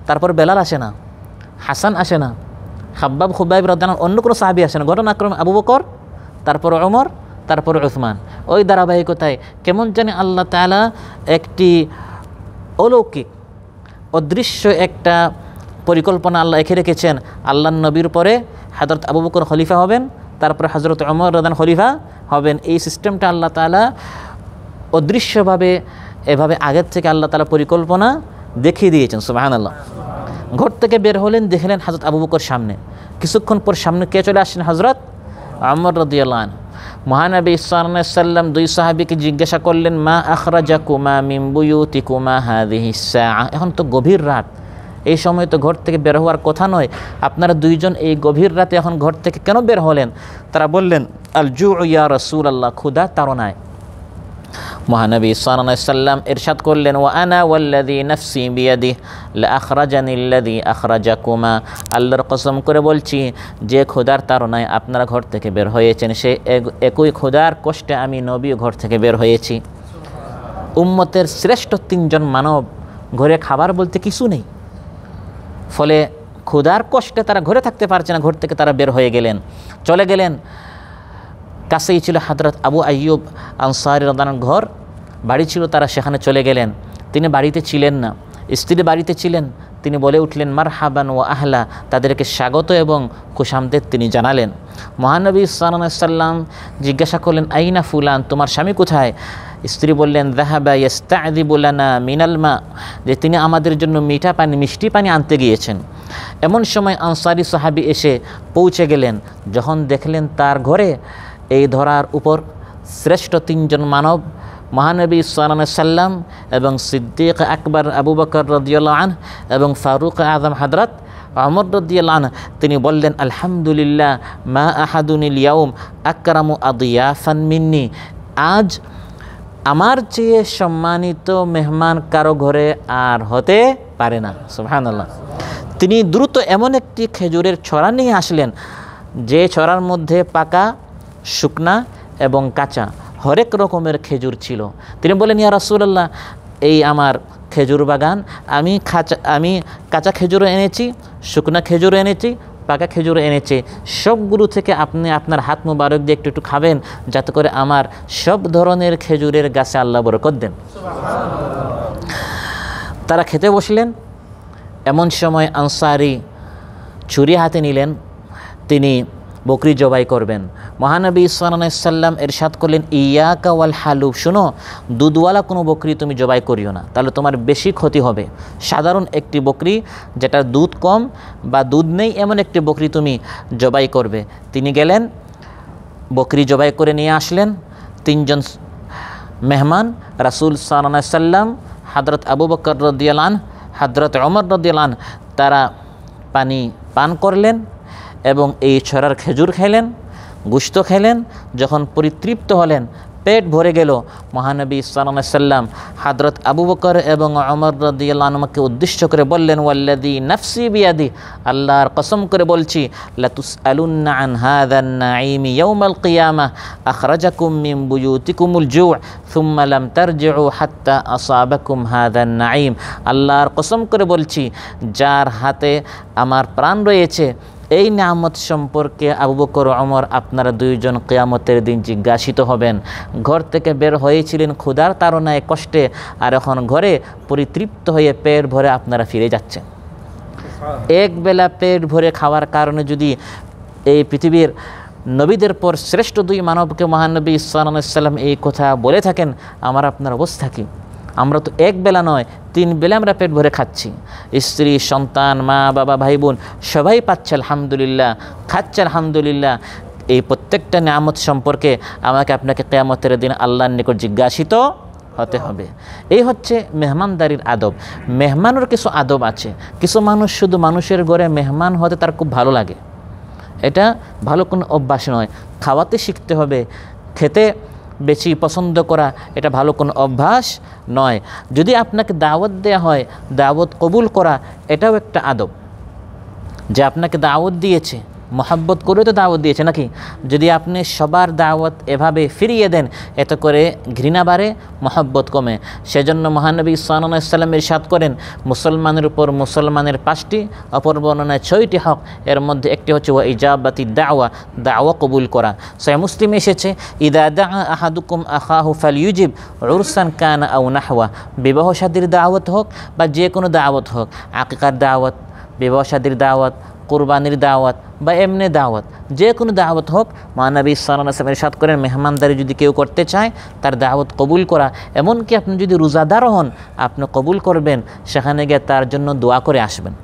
তারপর বেলাল আসে না, হাসান আসে না, খাব্বাব খুবাইব রাদিয়াল্লাহু আনহু, অন্য কোনো সাহাবী আসে না। ঘটনাক্রমে আবু বকর, তারপর ওমর, তারপর উসমান। ওই ধারাবাহিকতায় কেমন জানি আল্লাহ তাআলা একটি অলৌকিক অদৃশ্য একটা পরিকল্পনা আল্লাহ এঁকে রেখেছেন। আল্লাহর নবীর পরে হযরত আবু বকর খলিফা হবেন, তারপরে হযরত ওমর রাদিয়াল্লাহু আনহু খলিফা হবেন। এই সিস্টেমটা আল্লাহ তাআলা অদৃশ্যভাবে এভাবে আগের থেকে আল্লাহ তাআলা পরিকল্পনা দেখিয়ে দিয়েছেন। সুবহানাল্লাহ, ঘর থেকে বের হলেন, দেখলেন হযরত আবু বকর সামনে। কিছুক্ষণ পর সামনে কে চলে আসছেন? হযরত ওমর রাদিয়াল্লাহু আনহু। মহানবী সাল্লাল্লাহু আলাইহি সাল্লাম 2 সাহাবীকে জিজ্ঞাসা করলেন, মা আখরাজাকুমা মিন বুয়ুতিকুমা হাযিহিস সাআ, এখন তো গভীর রাত, এই সময় তো ঘর থেকে বের হওয়ার কথা নয়, আপনারা 2 জন এই গভীর রাতে এখন ঘর থেকে কেন বের হলেন? তারা বললেন, আল জুউ ইয়া রাসূলুল্লাহ, ক্ষুধা তাড়নায়। মহানবী সাল্লাল্লাহু আলাইহি সাল্লাম ইরশাদ করলেন, ওয়া আনা ওয়াল্লাযী নাফসি বিয়াদিহি লা আখরাজানিল্লাযী আখরাজাকুমা, আল্লাহর কসম করে বলছি, যে ক্ষুধার তাড়নায় আপনারা ঘর থেকে বের হয়েছেন, সে একই ক্ষুধার কষ্টে আমি নবী ঘর থেকে বের হয়েছি। উম্মতের শ্রেষ্ঠ 3 জন মানব, ঘরে খাবার বলতে কিছু নেই, ফলে ক্ষুধার কষ্টে তারা ঘরে থাকতে পারছে না, ঘর থেকে তারা বের হয়ে গেলেন, চলে গেলেন। কাছেই ছিল হযরত আবু আইয়ুব আনসারী রাদিয়াল্লাহু আনহু ঘর, বাড়ি ছিল, তারা সেখানে চলে গেলেন। তিনি বাড়িতে ছিলেন না, স্ত্রী বাড়িতে ছিলেন, তিনি বলে উঠলেন মারহাবান ওয়া আহলা, তাদেরকে স্বাগত এবং খুশামদেদ তিনি জানালেন। মহানবী সাল্লাল্লাহু আলাইহি সাল্লাম জিজ্ঞাসা করলেন আইনা ফুলান, তোমার স্বামী কোথায়? স্ত্রী বললেন যাহাবা ইস্তাযিবু লানা মিনাল মা, যে তিনি আমাদের জন্য মিষ্টি পানি আনতে গিয়েছেন। এমন সময় আনসারী সাহাবী এসে পৌঁছে গেলেন। যখন দেখলেন তার ঘরে এই ধরার উপর শ্রেষ্ঠ তিনজন মানব, মহানবী সাল্লাল্লাহু আলাইহি সাল্লাম এবং সিদ্দিক আকবর আবু বকর রাদিয়াল্লাহু আনহু এবং ফারুক আযম হযরত ওমর রাদিয়াল্লাহু আনহু, তিনি বললেন আলহামদুলিল্লাহ মা আহাদুনিল ইয়াউম আকরামু আদিয়াফান মিন্নি, আজ আমার চেয়ে সম্মানিত মেহমান কারো ঘরে আর হতে পারে না। সুবহানাল্লাহ। তিনি দ্রুত এমন একটি খেজুরের ছড়া নিয়ে আসলেন যে ছড়ার মধ্যে পাকা, শুকনা এবং কাঁচা হরেক রকমের খেজুর ছিল। তিনি বলেন ইয়া রাসূলুল্লাহ, এই আমার খেজুর বাগান, আমি কাঁচা খেজুরও এনেছি, শুকনা খেজুরও এনেছি, পাকা খেজুরও এনেছি, সবগুলো থেকে আপনি আপনার হাত মুবারক দিয়ে একটু একটু খাবেন, যাতে করে আমার সব ধরনের খেজুরের গাছে আল্লাহ বরকত দেন। তারা খেতে বসলেন। এমন সময় আনসারী ছুরি হাতে নিলেন, তিনি বকরি জবাই করবেন। মহানবী সাল্লাল্লাহু আলাইহি সাল্লাম ইরশাদ করলেন ইয়াকা ওয়াল হালুব, শুনো, দুধওয়ালা কোনো বকরি তুমি জবাই করিও না, তাহলে তোমার বেশি ক্ষতি হবে। সাধারণ একটি বকরি যেটা দুধ কম বা দুধ নেই, এমন একটি বকরি তুমি জবাই করবে। তিনি গেলেন, বকরি জবাই করে নিয়ে আসলেন। তিনজন মেহমান রাসূল সাল্লাল্লাহু আলাইহি সাল্লাম, হযরত আবু বকর রাদিয়াল্লাহু আনহু, হযরত ওমর রাদিয়াল্লাহু আনহু, তারা পানি পান করলেন এবং এই ছড়ার খেজুর খেলেন, গোশত খেলেন। যখন পরিতৃপ্ত হলেন, পেট ভরে গেল, মহানবী সাল্লাল্লাহু আলাইহি সাল্লাম হযরত আবু বকর এবং ওমর রাদিয়াল্লাহু আনহুকে উদ্দেশ্য করে বললেন ওয়াল্লাযী নাফসি বিয়াদি, আল্লাহর কসম করে বলছি, লাতুসআলুন্না আন হাযান নাঈম ইয়াউমাল কিয়ামাহ, আখরাজাকুম মিন বুয়ুতিকুমুল জু' সুম্মা লাম তারজিউ হাত্তা আসাবাকুম হাযান নাঈম। আল্লাহর কসম করে বলছি, যার হাতে আমার প্রাণ রয়েছে, এই নিয়ামত সম্পর্কে আবু বকর ওমর আপনারা দুইজন কিয়ামতের দিন জিজ্ঞাসিত হবেন। ঘর থেকে বের হয়েছিলেন ক্ষুধার তাড়নায়, কষ্টে, আর এখন ঘরে পরিতৃপ্ত হয়ে পেট ভরে আপনারা ফিরে যাচ্ছেন। এক বেলা পেট ভরে খাওয়ার কারণে যদি এই পৃথিবীর নবীদের পর শ্রেষ্ঠ দুই মানবকে মহানবী সাল্লাল্লাহু আলাইহি সাল্লাম এই কথা বলে থাকেন, আমার আপনার অবস্থা কী? আমরা তো এক বেলা নয়, 3 বেলা আমরা পেট ভরে খাচ্ছি। স্ত্রী, সন্তান, মা, বাবা, ভাই বোন সবাই পাচ্ছে আলহামদুলিল্লাহ, খাচ্ছে আলহামদুলিল্লাহ। এই প্রত্যেকটা নিয়ামত সম্পর্কে আমাকে আপনাকে কিয়ামতের দিন আল্লাহর নিকট জিজ্ঞাসিত হতে হবে। এই হচ্ছে মেহমানদারির আদব। মেহমানের কিছু আদব আছে। কিছু মানুষ শুধু মানুষের ঘরে মেহমান হতে তার খুব ভালো লাগে, এটা ভালো কোনো অভ্যাস নয়। খাওয়াতে শিখতে হবে, খেতে বেশি পছন্দ করা এটা ভালো কোনো অভ্যাস নয়। যদি আপনাকে দাওয়াত দেয়া হয়, দাওয়াত কবুল করা এটাও একটা আদব। যে আপনাকে দাওয়াত দিয়েছে, মোহাব্বত করে তো দাওয়াত দিয়েছে নাকি? যদি আপনি সবার দাওয়াত এভাবে ফিরিয়ে দেন, এতে করে ঘৃণা বাড়ে, মোহাব্বত কমে। সেজন্য মহানবী সাল্লাল্লাহু আলাইহি সাল্লাম ইরশাদ করেন, মুসলমানের উপর মুসলমানের 5টি, অপর বর্ণনায় 6টি হক, এর মধ্যে একটি হচ্ছে ওয়া ইজাবাতি দাওয়া, দাওয়া কবুল করা। সহিহ মুসলিমে এসেছে ইদা দাআ আহাদুকুম আখাহু ফালইউজিব উরসান কানা আও নাহওয়া, বিবাহ শাদীর দাওয়াত হোক বা যে কোনো দাওয়াত হোক, আকিকার দাওয়াত, বিবাহ শাদীর দাওয়াত, কুরবানির দাওয়াত বা এমনি দাওয়াত, যে কোনো দাওয়াত হোক, মহানবী সাল্লাল্লাহু আলাইহি ওয়াসাল্লাম ইরশাদ করেন মেহমানদারি যদি কেউ করতে চায় তার দাওয়াত কবুল করা। এমনকি আপনি যদি রোজাদার হন, আপনি কবুল করবেন, সেখানে গিয়ে তার জন্য দোয়া করে আসবেন।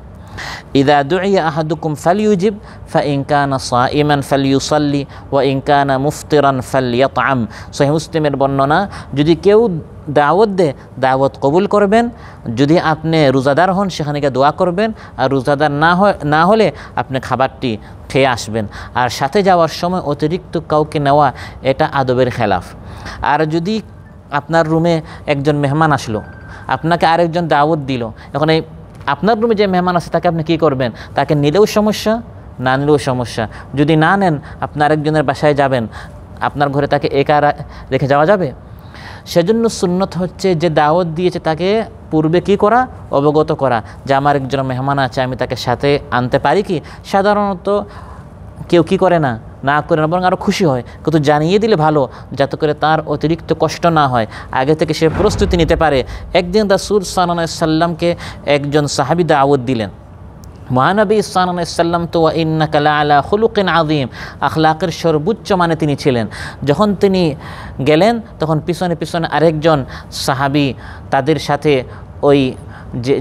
ইদা দুইয়া আহাদুকুম ফালইউজিব ফাইন কানা সাইমান ফালইউসাল্লি ওয়া ইন কানা মুফতিরান ফালইয়াতআম। সহিহ মুসলিমের বর্ণনা, যদি কেউ দাওয়াত দে, দাওয়াত কবুল করবেন। যদি আপনি রোজাদার হন, সেখানে গিয়ে দোয়া করবেন। আর রোজাদার না হলে আপনি খাবারটি খেয়ে আসবেন। আর সাথে যাওয়ার সময় অতিরিক্ত কাউকে নেওয়া এটা আদবের খেলাফ। আর যদি আপনার রুমে একজন মেহমান আসলো, আপনাকে আরেকজন দাওয়াত দিল, এখন এই আপনার রুমে যে মেহমান আছে তাকে আপনি কী করবেন? তাকে নিলেও সমস্যা, না নিলেও সমস্যা। যদি না নেন, আপনি আরেকজনের বাসায় যাবেন, আপনার ঘরে তাকে একা রেখে যাওয়া যাবে? সেজন্য সুন্নত হচ্ছে যে দাওয়াত দিয়েছে তাকে পূর্বে কী করা? অবগত করা, যে আমার একজন মেহমান আছে, আমি তাকে সাথে আনতে পারি কি? সাধারণত কেউ কী করে না, না করে না, বরং আরও খুশি হয়, কিন্তু জানিয়ে দিলে ভালো, যাতে করে তার অতিরিক্ত কষ্ট না হয়, আগে থেকে সে প্রস্তুতি নিতে পারে। একদিন রাসূল সাল্লাল্লাহু আলাইহি সাল্লামকে একজন সাহাবী দাওয়াত দিলেন। মহানবী সাল্লাল্লাহু আলাইহি সাল্লাম তো ইন্নাকা লাআলা খুলুকিন আযীম, আখলাকের সর্বোচ্চ মানে তিনি ছিলেন। যখন তিনি গেলেন তখন পিছনে পিছনে আরেকজন সাহাবী তাদের সাথে ওই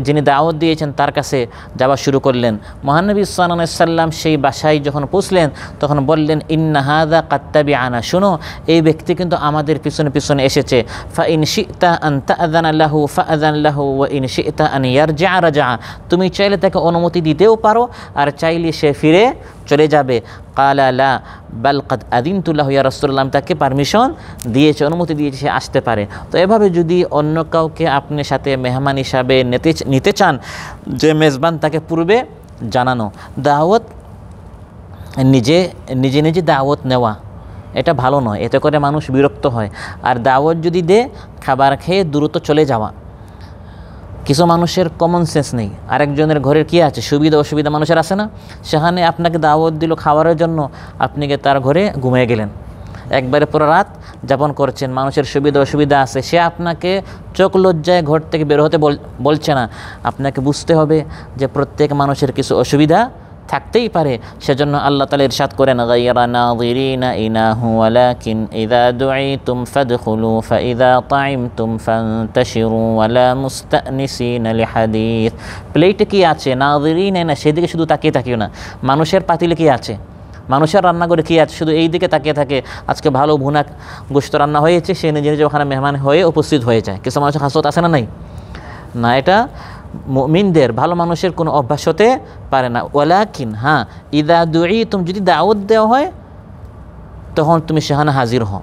যিনি দাওয়াত দিয়েছেন তার কাছে যাওয়া শুরু করলেন। মহানবী সাল্লাল্লাহু আলাইহি সাল্লাম সেই বাসায় যখন পৌঁছলেন তখন বললেন, ইন্না হাযা কাদ তাবিআনা, শোনো এই ব্যক্তি কিন্তু আমাদের পিছনে পিছনে এসেছে। ফা ইন শি'তা আন তা'যানা লাহু ফা'যান লাহু ওয়া ইন শি'তা আন ইয়ারজি'a রাজা, তুমি চাইলে তাকে অনুমতি দিতেও পারো আর চাইলে সে ফিরে চলে যাবে। ক্বালা লা বাল কাদ আযিনতু লাহু ইয়া রাসূলুল্লাহ, আমি তাকে পারমিশন দিয়েছি, অনুমতি দিয়েছি, সে আসতে পারে। তো এভাবে যদি অন্য কাউকে আপনি সাথে মেহমান হিসাবে নিতে চান, যে মেজবান তাকে পূর্বে জানানো। দাওয়াত নিজে নিজে দাওয়াত নেওয়া এটা ভালো নয়, এতে করে মানুষ বিরক্ত হয়। আর দাওয়াত যদি দে, খাবার খেয়ে দ্রুত চলে যাওয়া। কিছু মানুষের কমন সেন্স নেই, আরেকজনের ঘরের কী আছে, সুবিধা অসুবিধা মানুষের আছে না, সেখানে আপনাকে দাওয়াত দিল খাবারের জন্য, আপনি গিয়ে তার ঘরে ঘুমিয়ে গেলেন, একবারে পুরো রাত যাপন করছেন, মানুষের সুবিধা অসুবিধা আছে, সে আপনাকে চোখ লজ্জায় ঘর থেকে বের হতে বলছে না। আপনাকে বুঝতে হবে যে প্রত্যেক মানুষের কিছু অসুবিধা থাকতেই পারে। সেজন্য আল্লাহ তাআলা ইরশাদ করেন, গায়রা নাযিরিনা ইনাহু ওয়ালাকিন ইযা দুঈতুম ফাদখুলু ফাইযা তা'ইমতুম ফান্তাশিরু ওয়ালা মুস্তানিসিনা লিহাদিস। প্লেটে কি আছে, নাযিরিনা না, সেদিকে শুধু তাকিয়ে থাকিও না। মানুষের পাতিলে কি আছে, মানুষের রান্নাঘরে কী আছে, শুধু এই দিকে তাকিয়ে থাকে। আজকে ভালো ভুনা গোশত রান্না হয়েছে, সে নিজে নিজে ওখানে মেহমান হয়ে উপস্থিত হয়ে যায়। কিছু মানুষের হাসত আছে না, নাই না, এটা মুমিনদের, ভালো মানুষের কোনো অভ্যাস হতে পারে না। ওয়ালাকিন, হ্যাঁ, ইদা দুঈতুম, যদি দাওয়াত দেওয়া হয় তখন তুমি সেখানে হাজির হও।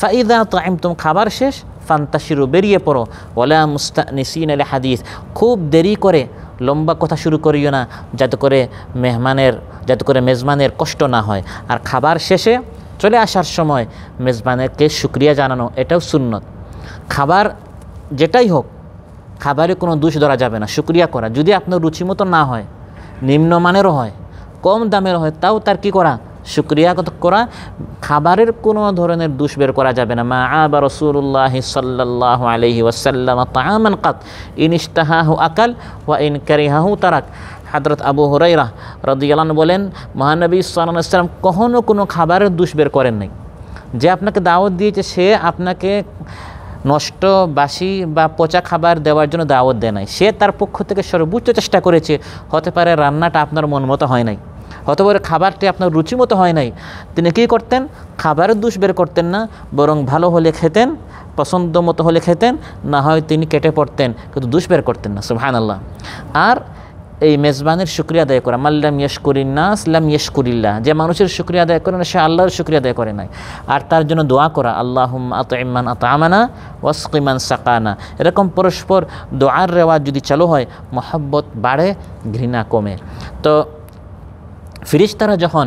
ফাইদা তাইমতুম, খাবার শেষ, ফান্তাশিরু, বেরিয়ে পড়ো। ওয়ালা মুস্তানিসিনা লিহাদিস, খুব দেরি করে লম্বা কথা শুরু করিও না, যাতে করে মেজবানের কষ্ট না হয়। আর খাবার শেষে চলে আসার সময় মেজবানেরকে শুকরিয়া জানানো, এটাও সুন্নত। খাবার যেটাই হোক, খাবারে কোনো দোষ ধরা যাবে না, শুকরিয়া করা। যদি আপনার রুচি মতো না হয়, নিম্নমানেরও হয়, কম দামের হয়, তাও তার কি করা, শুকরিয়া করা। খাবারের কোনো ধরনের দোষ বের করা যাবে না। মা আবা রাসূলুল্লাহ সাল্লাল্লাহু আলাইহি ওয়াসাল্লাম তাআমান কাত ইন ইশতাহাহু আকাল ওয়া ইন কারিহাহু তারাক। হযরত আবু হুরায়রা রাদিয়াল্লাহু আনহু বলেন, মহানবী সাল্লাল্লাহু আলাইহি ওয়াসাল্লাম কখনো কোনো খাবারের দোষ বের করেন নাই। যে আপনাকে দাওয়াত দিয়েছে সে আপনাকে নষ্ট, বাসি বা পচা খাবার দেওয়ার জন্য দাওয়াত দেয় নাই, সে তার পক্ষ থেকে সর্বোচ্চ চেষ্টা করেছে। হতে পারে রান্নাটা আপনার মন মতো হয় নাই, হতে পারে খাবারটি আপনার রুচি মতো হয় নাই। তিনি কী করতেন, খাবারের দোষ বের করতেন না, বরং ভালো হলে খেতেন, পছন্দ মতো হলে খেতেন, না হয় তিনি কেটে পড়তেন, কিন্তু দোষ বের করতেন না। সুবহানাল্লাহ। আর এই মেজবানের শুকরিয়া আদায় করা, মাল্লাম ইয়াশকুরিন নাস লাম ইয়াশকুরিল্লাহ, যে মানুষের শুকরিয়া আদায় করে না সে আল্লাহর শুকরিয়া আদায় করে নাই। আর তার জন্য দোয়া করা, আল্লাহুম্মা আত'ইম মান আত'আমানা ওয়াসকি মান সাকানা। এরকম পরস্পর দোয়ার রেওয়াজ যদি চালু হয়, মহব্বত বাড়ে, ঘৃণা কমে। তো ফেরেশতারা যখন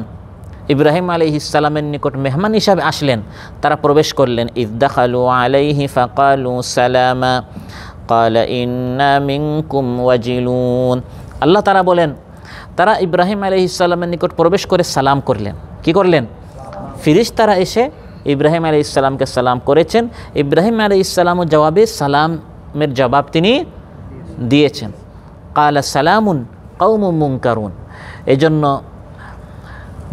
ইব্রাহিম আলাইহিস সালামের নিকট মেহমান হিসাবে আসলেন, তারা প্রবেশ করলেন। ইয দাখালু আলাইহি ফাকালু সালামা ক্বালা ইন্না মিনকুম ওয়াজিলুন। আল্লাহ তাআলা বলেন, তারা ইব্রাহিম আলাইহিস সালামের নিকট প্রবেশ করে সালাম করলেন। কি করলেন? ফেরেশতারা এসে ইব্রাহিম আলাইহিস সালামকে সালাম করেছেন। ইব্রাহিম আলাইহিস সালামও জবাবে সালামের জবাব তিনি দিয়েছেন। ক্বালা সালামুন কওমুম মুনকারুন। এজন্য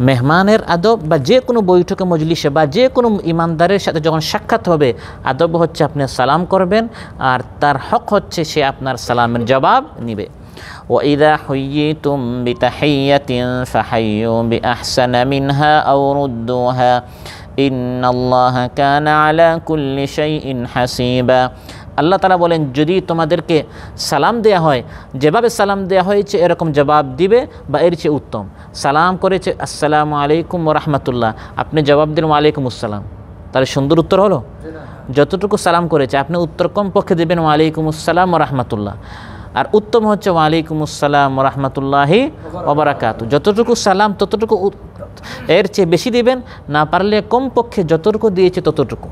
মেহমানের আদব বা যে কোনো বৈঠকে মজলিসে বা যে কোনো ইমানদারের সাথে যখন সাক্ষাৎ হবে, আদব হচ্ছে আপনি সালাম করবেন, আর তার হক হচ্ছে সে আপনার সালামের জবাব নিবে। وإذا حييتم بتحية فحيوا بأحسن منها أو ردوها إن الله كان على كل شيء حسيبا। আল্লাহ তাআলা বলেন, যদি তোমাদেরকে সালাম দেয়া হয়, যেভাবে সালাম দেয়া হয়েছে এরকম জবাব দিবে বা এর চেয়ে উত্তম। সালাম করেছে আসসালামু আলাইকুম ওয়া রাহমাতুল্লাহ, আপনি জবাব দিলেন ওয়া আলাইকুম আসসালাম, তাহলে সুন্দর উত্তর হলো? যতটুকু সালাম করেছে আপনি উত্তর কমপক্ষে দেবেন ওয়া আলাইকুম আসসালাম ওয়া রাহমাতুল্লাহ, আর উত্তম হচ্ছে ওয়া আলাইকুম আসসালাম ওয়া রাহমাতুল্লাহি ওয়া বারাকাতুহু। যতটুকু সালাম ততটুকু, এর চেয়ে বেশি দিবেন না, পারলে কমপক্ষে যতটুকু দিয়েছে ততটুকু।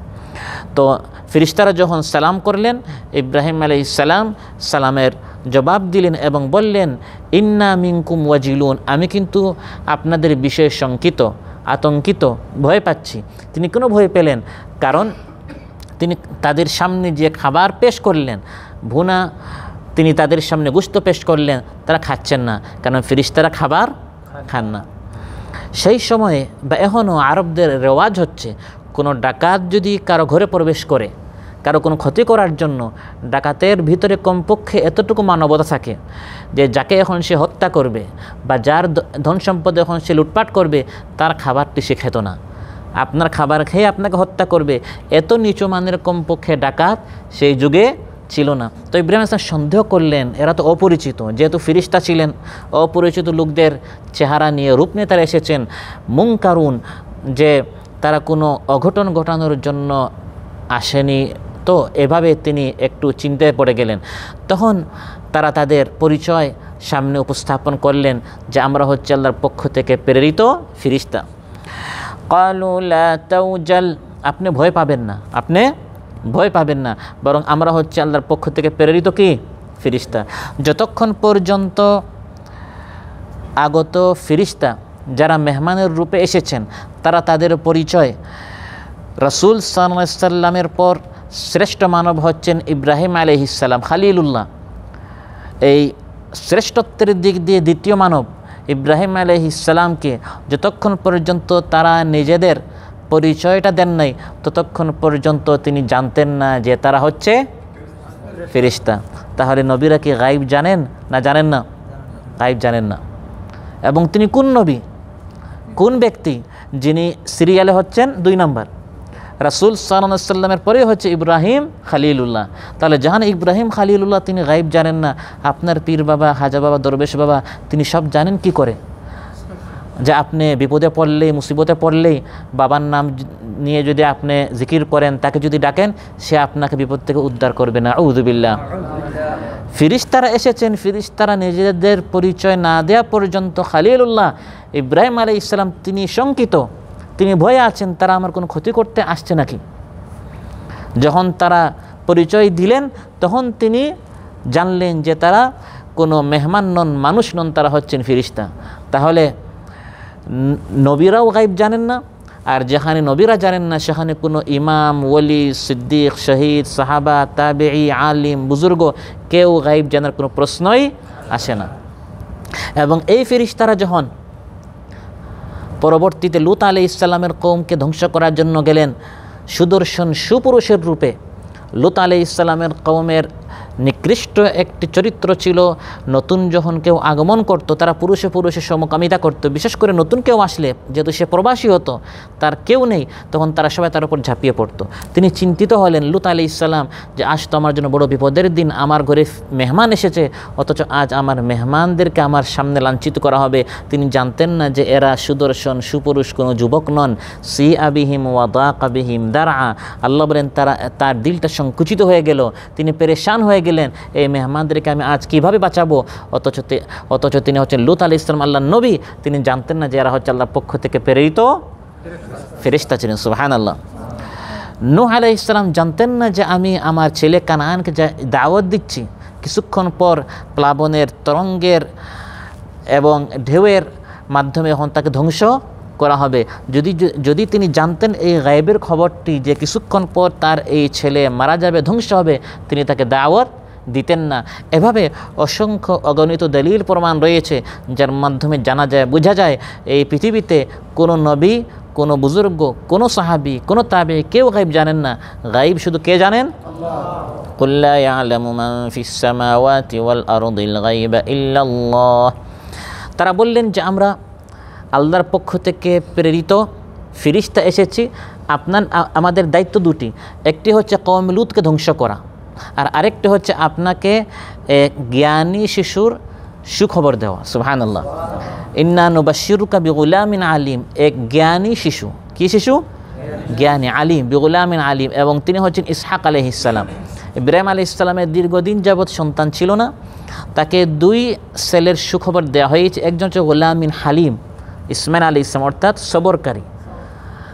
তো ফেরেশতারা যখন সালাম করলেন, ইব্রাহিম আলাইহিস সালাম সালামের জবাব দিলেন এবং বললেন, ইন্না মিনকুম ওয়াজিলুন, আমি কিন্তু আপনাদের বিষয়ে শঙ্কিত। আতঙ্কিত, ভয় পাচ্ছি। তিনি কেন ভয় পেলেন? কারণ তিনি তাদের সামনে যে খাবার পেশ করলেন, ভুনা, তিনি তাদের সামনে গোশত পেশ করলেন, তারা খাচ্ছেন না, কারণ ফেরেশতারা খাবার খান না। সেই সময়ে বা এখনও আরবদের রেওয়াজ হচ্ছে, কোনো ডাকাত যদি কারো ঘরে প্রবেশ করে কারো কোনো ক্ষতি করার জন্য, ডাকাতের ভিতরে কমপক্ষে এতটুকু মানবতা থাকে যে যাকে এখন সে হত্যা করবে বা যার ধন সম্পদ এখন সে লুটপাট করবে, তার খাবারটি সে খেত না, আপনার খাবার খেয়ে আপনাকে হত্যা করবে, এত নিচু মানের কমপক্ষে ডাকাত সেই যুগে ছিল না। তো ইব্রাহিম আলাইহিস সালাম সন্দেহ করলেন, এরা তো অপরিচিত, যেহেতু ফেরেশতা ছিলেন, অপরিচিত লোকদের চেহারা নিয়ে, রূপ নিয়ে তারা এসেছেন, মুনকারুন, যে তারা কোনো অঘটন ঘটানোর জন্য আসেনি। তো এভাবে তিনি একটু চিন্তায় পড়ে গেলেন। তখন তারা তাদের পরিচয় সামনে উপস্থাপন করলেন যে আমরা হচ্ছে আল্লাহর পক্ষ থেকে প্রেরিত ফেরেশতা। ক্বালু লা তাওজাল, আপনি ভয় পাবেন না, আপনি ভয় পাবেন না, বরং আমরা হচ্ছে আল্লাহর পক্ষ থেকে প্রেরিত কি ফেরেশতা। যতক্ষণ পর্যন্ত আগত ফেরেশতা যারা মেহমানের রূপে এসেছেন তারা তাদের পরিচয়, রাসূল সাল্লাল্লাহু আলাইহি সাল্লামের পর শ্রেষ্ঠ মানব হচ্ছেন ইব্রাহিম আলাইহিস সালাম খলিলুল্লাহ, এই শ্রেষ্ঠত্বের দিক দিয়ে দ্বিতীয় মানব ইব্রাহিম আলাইহিস সালামকে যতক্ষণ পর্যন্ত তারা নিজেদের পরিচয়টা দেন নাই, ততক্ষণ পর্যন্ত তিনি জানতেন না যে তারা হচ্ছে ফেরেশতা। তাহলে নবীরা কি গায়েব জানেন না? জানেন না, গায়েব জানেন না। এবং তিনি কোন নবী, কোন ব্যক্তি? যিনি সিরিয়ালে হচ্ছেন 2 নম্বর, রাসূল সাল্লাল্লাহু আলাইহি সাল্লামের পরে হচ্ছে ইব্রাহিম খলিলুল্লাহ। তাহলে জাহান ইব্রাহিম খলিলুল্লাহ তিনি গায়েব জানেন না, আপনার পীর বাবা, হাজা বাবা, দরবেশ বাবা তিনি সব জানেন কি করে? যে আপনি বিপদে পড়লেই, মুসিবতে পড়লেই বাবার নাম নিয়ে যদি আপনি জিকির করেন, তাকে যদি ডাকেন, সে আপনাকে বিপদ থেকে উদ্ধার করবে না। আউযু বিল্লাহ। ফেরেশতারা এসেছেন, ফেরেশতারা নিজেদের পরিচয় না দেওয়া পর্যন্ত খলিলুল্লাহ ইব্রাহিম আলাইহিস সালাম তিনি শঙ্কিত, তিনি ভয়ে আছেন তারা আমার কোনো ক্ষতি করতে আসছে নাকি। যখন তারা পরিচয় দিলেন তখন তিনি জানলেন যে তারা কোনো মেহমান নন, মানুষ নন, তারা হচ্ছেন ফেরেশতা। তাহলে নবীরাও গায়েব জানেন না, আর যেখানে নবীরা জানেন না সেখানে কোনো ইমাম, ওলি, সিদ্দিক, শহীদ, সাহাবা, তাবেঈ, আলিম, বুজুর্গ কেউ গায়েব জানার কোনো প্রশ্নই আসে না। এবং এই ফেরেশতারা যখন পরবর্তীতে লূত আলাইহিস সালামের কওমকে ধ্বংস করার জন্য গেলেন, সুদর্শন সুপুরুষের রূপে, লূত আলাইহিস সালামের কওমের নিকৃষ্ট একটি চরিত্র ছিল, নতুন যখন কেউ আগমন করত তারা পুরুষে পুরুষে সমকামিতা করত, বিশেষ করে নতুন কেউ আসলে, যেহেতু সে প্রবাসী হতো, তার কেউ নেই, তখন তারা সবাই তার উপর ঝাঁপিয়ে পড়তো। তিনি চিন্তিত হলেন লূত আলাইহিস সালাম যে আজ তো আমার জন্য বড় বিপদের দিন, আমার ঘরে মেহমান এসেছে, অথচ আজ আমার মেহমানদেরকে আমার সামনে লাঞ্ছিত করা হবে। তিনি জানতেন না যে এরা সুদর্শন সুপুরুষ কোনো যুবক নন। সি আবিহিম ওয়া দাকা বিহিম দারআ, আল্লাহ বলেন তার দিলটা সংকুচিত হয়ে গেল, তিনি পেরেশান হয়ে গেলেন, এই মেহমানদেরকে আমি আজ কিভাবে বাঁচাবো। অথচ তিনি হচ্ছেন লূত আলাইহিস সালাম আল্লাহর নবী, তিনি জানতেন না যে এরা হচ্ছে আল্লাহর পক্ষ থেকে প্রেরিত ফেরেশতা ছিলেন। সুবহানাল্লাহ। নূহ আলাইহিস সালাম জানতেন না যে আমি আমার ছেলে কানানকে দাওয়াত দিচ্ছি, কিছুক্ষণ পর প্লাবনের তরঙ্গের এবং ঢেউয়ের মাধ্যমে এখন তাকে ধ্বংস করা হবে। যদি তিনি জানতেন এই গায়েবের খবরটি যে কিছুক্ষণ পর তার এই ছেলে মারা যাবে, ধ্বংস হবে, তিনি তাকে দাওয়াত দিতেন না। এভাবে অসংখ্য অগণিত দলিল প্রমাণ রয়েছে যার মাধ্যমে জানা যায়, বোঝা যায় এই পৃথিবীতে কোনো নবী, কোনো বুজুর্গ, কোনো সাহাবী, কোনো তাবেঈ কেউ গায়েব জানেন না। গায়েব শুধু কে জানেন? কুল লা ইয়ালামু মান ফিস সামাওয়াতি ওয়াল আরদিল গায়বা ইল্লাল্লাহ। তারা বললেন যে আমরা আল্লাহর পক্ষ থেকে প্রেরিত ফেরেশতা এসেছি, আমাদের দায়িত্ব 2টি, একটি হচ্ছে কওম লূতকে ধ্বংস করা, আর আরেকটি হচ্ছে আপনাকে জ্ঞানী শিশুর সুখবর দেওয়া। সুবহানাল্লাহ। ইন্না নুবাশশিরুকা বিগুলামিন আলিম, এক জ্ঞানী শিশু। কি শিশু? জ্ঞানী, আলিম, বিগুলামিন আলিম। এবং তিনি হচ্ছেন ইসহাক আলাইহিস সালাম। ইব্রাহিম আলাইহিস সালামের দীর্ঘদিন যাবৎ সন্তান ছিল না, তাকে 2 ছেলের সুখবর দেওয়া হয়েছে। একজন হচ্ছে গুলামিন হালিম, ইসমাইল আলাইহিস সালাম, অর্থাৎ সবরকারী,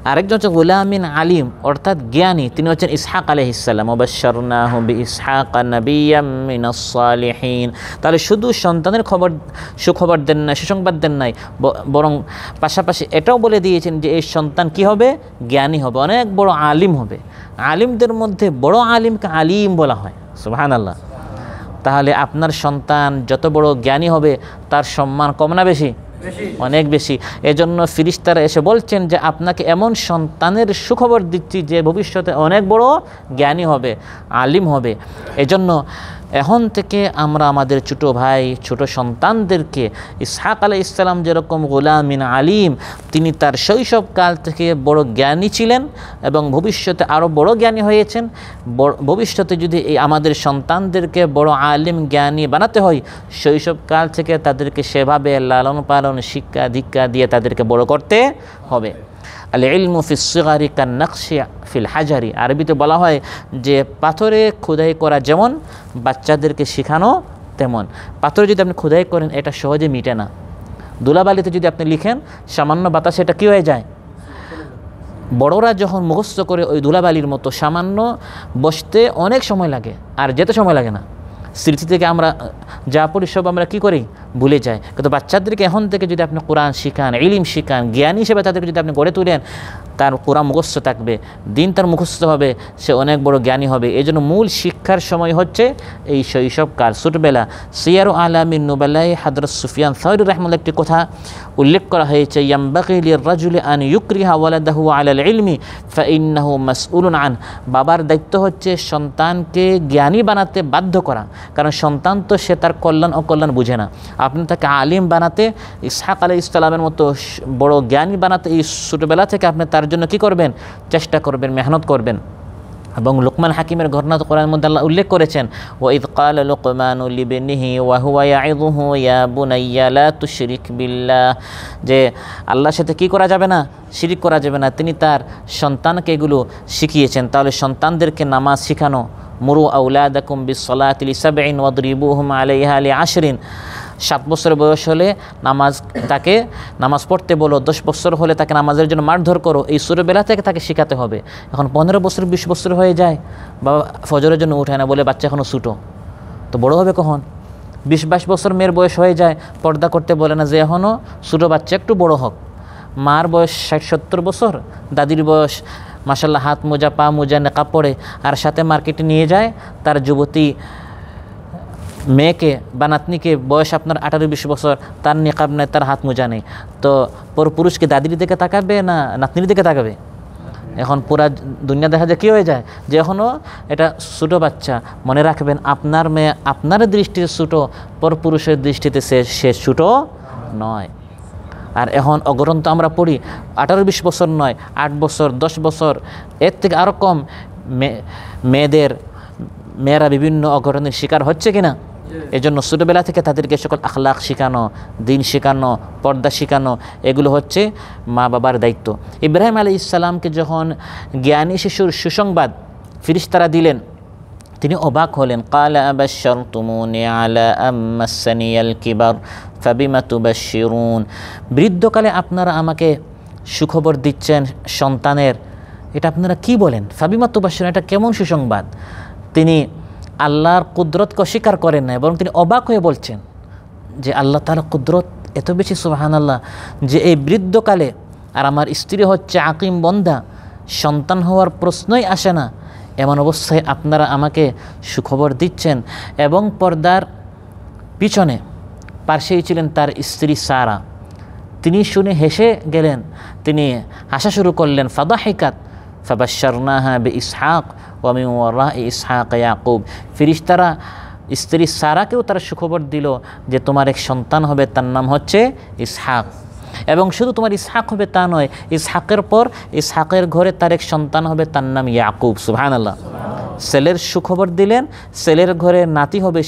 আরেকজন হচ্ছে গুলামিন আলিম, অর্থাৎ জ্ঞানী, তিনি হচ্ছেন ইসহাক আলাইহিস সালাম। ওয়াবাশশারনাহু বিইসহাক নাবিয়্যাম মিনাস সালিহিন। তাহলে শুধু সন্তানের সুখবর দেন না, সুসংবাদ দেন নাই, বরং পাশাপাশি এটাও বলে দিয়েছেন যে এই সন্তান কি হবে? জ্ঞানী হবে, অনেক বড় আলিম হবে। আলিমদের মধ্যে বড় আলিমকে আলিম বলা হয়। সুবহানাল্লাহ। তাহলে আপনার সন্তান যত বড় জ্ঞানী হবে তার সম্মান কম না বেশি? অনেক বেশি। এজন্য ফেরেশতারা এসে বলছেন যে আপনাকে এমন সন্তানের সুখবর দিচ্ছি যে ভবিষ্যতে অনেক বড় জ্ঞানী হবে, আলিম হবে। এজন্য এখন থেকে আমরা আমাদের ছোটো ভাই, ছোট সন্তানদেরকে ইসহাক আলাইহিস সালাম যেরকম গুলামিন আলিম, তিনি তার শৈশবকাল থেকে বড় জ্ঞানী ছিলেন এবং ভবিষ্যতে আরও বড় জ্ঞানী হয়েছেন। ভবিষ্যতে যদি এই আমাদের সন্তানদেরকে বড় আলিম জ্ঞানী বানাতে হয়, শৈশবকাল থেকে তাদেরকে সেভাবে লালন পালন, শিক্ষা দীক্ষা দিয়ে তাদেরকে বড় করতে হবে। আল ইলমু ফিস সিগারি কান নাকশি ফিল হাজারি। আরবিতে বলা হয় যে পাথরে খোদাই করা যেমন বাচ্চাদেরকে শেখানো তেমন। পাথরে যদি আপনি খোদাই করেন এটা সহজে মিটে না। ধুলাবালিতে যদি আপনি লিখেন সামান্য বাতাসে এটা কী হয়ে যায়? বড়রা যখন মুখস্থ করে ওই ধুলাবালির মতো সামান্য বসতে অনেক সময় লাগে, আর যেতে সময় লাগে না। স্মৃতি থেকে আমরা যা পড়ি সব আমরা কী করি? ভুলে যাই। কিন্তু বাচ্চাদেরকে এখন থেকে যদি আপনি কোরআন শিখান, ইলম শিখান, জ্ঞানী হিসেবে তাদেরকে যদি আপনি গড়ে তুলেন, তার কোরআন মুখস্থ থাকবে, দিন তার মুখস্থ হবে, সে অনেক বড় জ্ঞানী হবে। এই জন্য মূল শিক্ষার সময় হচ্ছে এই শৈশবকাল, ছোটবেলা। সিয়ারু আলামিন নুবালাই হযরত সুফিয়ান সাউরি রাহিমাহুল্লাহ একটি কথা উল্লেখ করা হয়েছে, ইয়ামবাগি লির-রাজুলি আন ইউকরিহা ওয়ালাদাহু আলাল ইলমি ফাইন্নাহু মাসউলুন আন। বাবার দায়িত্ব হচ্ছে সন্তানকে জ্ঞানী বানাতে বাধ্য করা, কারণ সন্তান তো সে তার কল্যাণ অকল্যাণ বুঝে না। আপনি তাকে আলিম বানাতে, ইসহাক আলাইহিস সালামের মতো বড় জ্ঞানী বানাতে এই ছোটোবেলা থেকে আপনি তার জন্য কী করবেন? চেষ্টা করবেন, মেহনত করবেন। এবং লুকমান হাকিমের ঘটনা তো কোরআনের মধ্যে আল্লাহ উল্লেখ করেছেন, ওয়াইদ ক্বালা লুকমানু লিবনিহি ওয়া হুয়া ইয়াইযুহু ইয়া বুনাইয়া লা তুশরিক বিল্লাহ, যে আল্লাহর সাথে কী করা যাবে না? শিরিক করা যাবে না। তিনি তার সন্তানকে এগুলো শিখিয়েছেন। তাহলে সন্তানদেরকে নামাজ শিখানো, মুরু আওলাদাকুম বিসসালাতি লিসাবঈন ওয়াদরিবুহুম আলাইহা লিআশরিন। 7 বছর বয়স হলে তাকে নামাজ পড়তে বলো, 10 বছর হলে তাকে নামাজের জন্য মারধর করো। এই ছোটোবেলা থেকে তাকে শেখাতে হবে। এখন 15 বছর 20 বছর হয়ে যায়, বাবা ফজরের জন্য উঠায় না, বলে বাচ্চা এখনও ছোটো, তো বড় হবে কখন? 20-22 বছর মেয়ের বয়স হয়ে যায়, পর্দা করতে বলে না, যে এখনও ছোটো বাচ্চা, একটু বড় হোক। মার বয়স 60-70 বছর, দাদির বয়স মাশাল্লাহ হাত মোজা, পা মোজা, নেকাব পড়ে, আর সাথে মার্কেটে নিয়ে যায় তার যুবতী মেয়েকে বা নাতনিকে, বয়স আপনার 18-20 বছর, তার নেকাব নেই, তার হাত মোজা নেই, তো পুরুষকে দাদির দিকে তাকাবে না নাতনির দিকে তাকাবে? এখন পুরা দুনিয়া দেখা যায় কী হয়ে যায়, যে এখনও এটা ছোটো বাচ্চা। মনে রাখবেন, আপনার মেয়ে আপনার দৃষ্টিতে ছোটো, পুরুষের দৃষ্টিতে সে ছোটো নয়। আর এখন অগ্রন্থ আমরা পড়ি 18-20 বছর নয়, 8 বছর 10 বছর, এর থেকে আরও কম মেয়েরা বিভিন্ন অঘটনের শিকার হচ্ছে কিনা। এজন্য ছোটোবেলা থেকে তাদেরকে সকল আখলাক শেখানো, দিন শেখানো, পর্দা শেখানো, এগুলো হচ্ছে মা বাবার দায়িত্ব। ইব্রাহিম আলাইহিস সালামকে যখন জ্ঞানী শিশুর সুসংবাদ ফেরেশতারা দিলেন, তিনি অবাক হলেন। ক্বালা আবাশশারতুমুনি আলা আম্মাসানিয়াল কিবার ফাবিমা তুবাশশিরুন। বৃদ্ধকালে আপনারা আমাকে সুখবর দিচ্ছেন সন্তানের, এটা আপনারা কি বলেন? ফাবিমা তুবাশশিরুন, এটা কেমন সুসংবাদ? তিনি আল্লাহর কুদরতকে অস্বীকার করেন না, বরং তিনি অবাক হয়ে বলছেন যে আল্লাহ তাআলার কুদরত এত বেশি, সুবহানাল্লাহ, যে এই বৃদ্ধকালে, আর আমার স্ত্রী হচ্ছে আকিম বন্ধা, সন্তান হওয়ার প্রশ্নই আসে না, এমন অবস্থায় আপনারা আমাকে সুখবর দিচ্ছেন। এবং পর্দার পিছনে পাশেই ছিলেন তার স্ত্রী সারা। তিনি শুনে হেসে গেলেন, তিনি হাসা শুরু করলেন। ফাদাহিকাত ফাবাশশারনাহা বিইসহাক ওয়া মিন ওয়ারাই ইসহাক ইয়াকুব। ফেরেশতারা স্ত্রী সারাকেও তারা সুখবর দিল যে তোমার এক সন্তান হবে, তার নাম হচ্ছে ইসহাক। এবং শুধু তোমার ইসহাক হবে তা নয়, ইসহাকের পর ইসহাকের ঘরে তার এক সন্তান হবে, তার নাম ইয়াকুব। সুবহানাল্লাহ। ছেলের সুখবর দিলেন, ছেলের ঘরে নাতি হবে,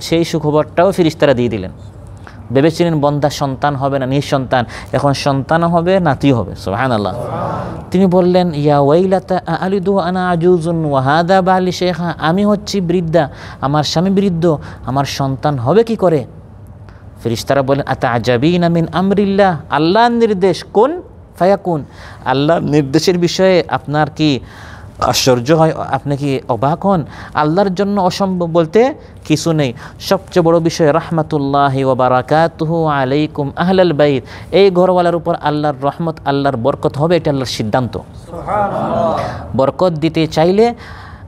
সেই সুখবরটাও ফেরেশতারা দিয়ে দিলেন। ভেবেছিলেন বন্ধা সন্তান হবে না, নিঃসন্তান, এখন সন্তানও হবে, নাতিও হবে। সুবহানাল্লাহ। তিনি বললেন, ইয়া ওয়াইলাতা আলিদু আনা আজুজুন ওয়া হাদা বালি শাইখা, আমি হচ্ছি বৃদ্ধা, আমার স্বামী বৃদ্ধ, আমার সন্তান হবে কি করে? ফেরেশতারা বলেন, আতাআজাবিনা মিন আমরিল্লাহ, আল্লাহর নির্দেশ। কোন ফায়াকুন। আল্লাহর নির্দেশের বিষয়ে আপনার কি আশ্চর্য হয়, আপনি কি অবাক হন? আল্লাহর জন্য অসম্ভব বলতে কিছু নেই। সবচেয়ে বড় বিষয় রাহমাতুল্লাহি ওয়া বারাকাতুহু আলাইকুম আহলাল বাইত, এই ঘরওয়ালার উপর আল্লাহর রহমত, আল্লাহর বরকত হবে, এটা আল্লাহর সিদ্ধান্ত। বরকত দিতে চাইলে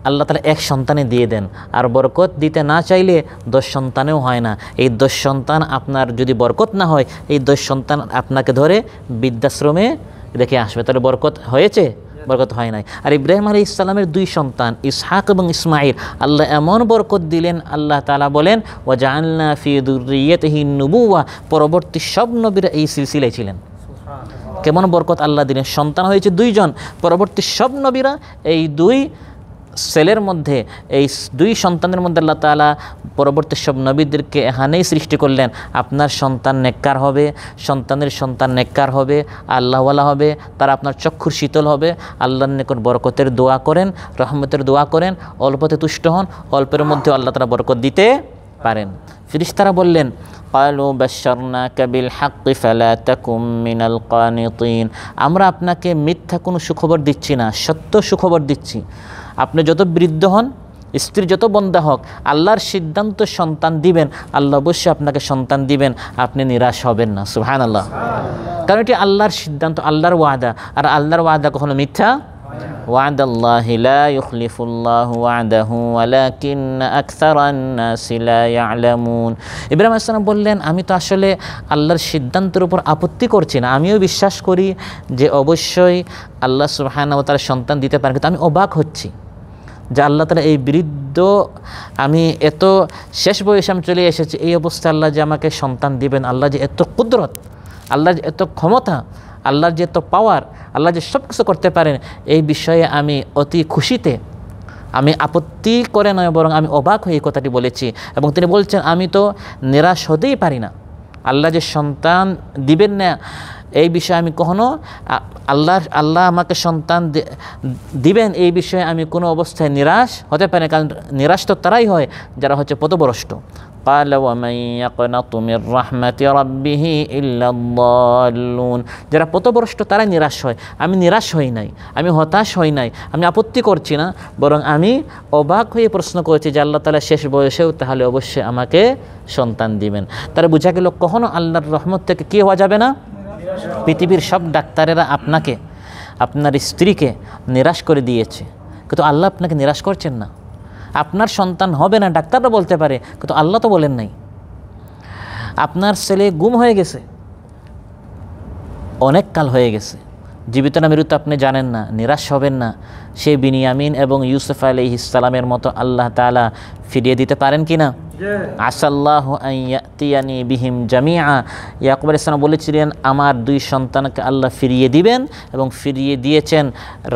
আল্লাহ তাআলা এক সন্তানে দিয়ে দেন, আর বরকত দিতে না চাইলে 10 সন্তানেও হয় না। এই 10 সন্তান আপনার যদি বরকত না হয়, এই 10 সন্তান আপনাকে ধরে বৃদ্ধাশ্রমে রেখে আসবে। তাহলে বরকত হয়েছে? বরকত হয় নাই। আর ইব্রাহিম আলাইহিস সালামের 2 সন্তান ইসহাক এবং ইসমাঈল, আল্লাহ এমন বরকত দিলেন, আল্লাহ তাআলা বলেন ওয়া জাআলনা ফি যুররিয়্যাতিহি নুবুওয়া, পরবর্তী সব নবীরা এই সিলসিলায় ছিলেন। কেমন বরকত আল্লাহ দিলেন! সন্তান হয়েছে 2 জন, পরবর্তী সব নবীরা এই 2 ছেলের মধ্যে, এই 2 সন্তানের মধ্যে আল্লাহ তাআলা পরবর্তী সব নবীদেরকে এখানেই সৃষ্টি করলেন। আপনার সন্তান নেককার হবে, সন্তানের সন্তান নেককার হবে, আল্লাহওয়ালা হবে, তারা আপনার চক্ষুর শীতল হবে। আল্লাহর নিকট বরকতের দোয়া করেন, রহমতের দোয়া করেন, অল্পতে তুষ্ট হন, অল্পের মধ্যে আল্লাহ তাআলা বরকত দিতে পারেন। ফেরেশতারা বললেন ক্বালু বাশশারনাকা বিল হাক্কি ফালা তাকুম মিনাল কানিতিন, আমরা আপনাকে মিথ্যা কোনো সুখবর দিচ্ছি না, সত্য সুখবর দিচ্ছি। আপনি যত বৃদ্ধ হন, স্ত্রী যত বন্ধা হোক, আল্লাহর সিদ্ধান্ত সন্তান দিবেন, আল্লাহ অবশ্যই আপনাকে সন্তান দিবেন, আপনি নিরাশ হবেন না। সুবহানাল্লাহ। কারণ এটি আল্লাহর সিদ্ধান্ত, আল্লাহর ওয়াদা, আর আল্লাহর ওয়াদা কখনো মিথ্যা। ওয়াদাল্লাহি লা ইউখলিফুল্লাহু ওয়াদাহু ওয়ালাকিন্না আকসারান নাসি লা ইয়ালামুন। ইব্রাহিম আলাইহিস সালাম বললেন, আমি তো আসলে আল্লাহর সিদ্ধান্তের উপর আপত্তি করছি না, আমিও বিশ্বাস করি যে অবশ্যই আল্লাহ সুবহানাহু ওয়া তাআলা সন্তান দিতে পারেন, কিন্তু আমি অবাক হচ্ছি যে আল্লাহ তাআলা এই বৃদ্ধ, আমি এত শেষ বয়সে আমি চলে এসেছি, এই অবস্থায় আল্লাহ যে আমাকে সন্তান দিবেন, আল্লাহ যে এত কুদরত, আল্লাহর যে এত ক্ষমতা, আল্লাহর যে এত পাওয়ার, আল্লাহ যে সব কিছু করতে পারেন, এই বিষয়ে আমি অতি খুশিতে, আমি আপত্তি করে নয় বরং আমি অবাক হয়ে এই কথাটি বলেছি। এবং তিনি বলছেন, আমি তো নিরাশ হতেই পারি না, আল্লাহ যে সন্তান দিবেন না এই বিষয়ে আমি কখনো, আল্লাহ আমাকে সন্তান দিবেন এই বিষয়ে আমি কোনো অবস্থায় নিরাশ হতে পারি না। কারণ নিরাশ তো তারাই হয় যারা হচ্ছে পথভ্রষ্ট। قال ومن يقنط من رحمة ربه إلا الضالون, যারা পথভ্রষ্ট তারাই নিরাশ হয়। আমি নিরাশ হই নাই, আমি হতাশ হই নাই, আমি আপত্তি করছি না, বরং আমি অবাক হয়ে প্রশ্ন করছি যে আল্লাহ তাআলা শেষ বয়সেও তাহলে অবশ্যই আমাকে সন্তান দিবেন। তারা বোঝা গেল কখনো আল্লাহর রহমত থেকে কী হওয়া যাবে না। পৃথিবীর সব ডাক্তারেরা আপনাকে, আপনার স্ত্রীকে নিরাশ করে দিয়েছে, কিন্তু আল্লাহ আপনাকে নিরাশ করছেন না। আপনার সন্তান হবে না ডাক্তাররা বলতে পারে, কিন্তু আল্লাহ তো বলেন নাই। আপনার ছেলে গুম হয়ে গেছে, অনেক কাল হয়ে গেছে, জীবিত না মৃত আপনি জানেন না, নিরাশ হবেন না। সে বিনিয়ামিন এবং ইউসুফ আলাইহিস সালামের মতো আল্লাহ তাআলা ফিরিয়ে দিতে পারেন কি না? আসাল্লাহু আন ইয়াতিয়ানি বিহিম জামিআ, ইয়াকুব আলাইহিস সালাম বলেছিলেন আমার 2 সন্তানকে আল্লাহ ফিরিয়ে দিবেন, এবং ফিরিয়ে দিয়েছেন।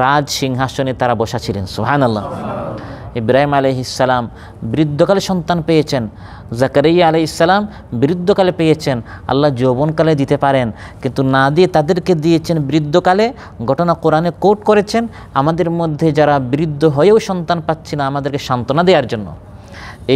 রাজ সিংহাসনে তারা বসা ছিলেন। সুবহানাল্লাহ। ইব্রাহিম আলাইহিস সালাম বৃদ্ধকালে সন্তান পেয়েছেন, জাকারিয়া আলাইহিস সালাম বৃদ্ধকালে পেয়েছেন। আল্লাহ যৌবনকালে দিতে পারেন, কিন্তু না দিয়ে তাদেরকে দিয়েছেন বৃদ্ধকালে। ঘটনা কোরআনে কোট করেছেন, আমাদের মধ্যে যারা বৃদ্ধ হয়েও সন্তান পাচ্ছে না, আমাদেরকে সান্ত্বনা দেওয়ার জন্য।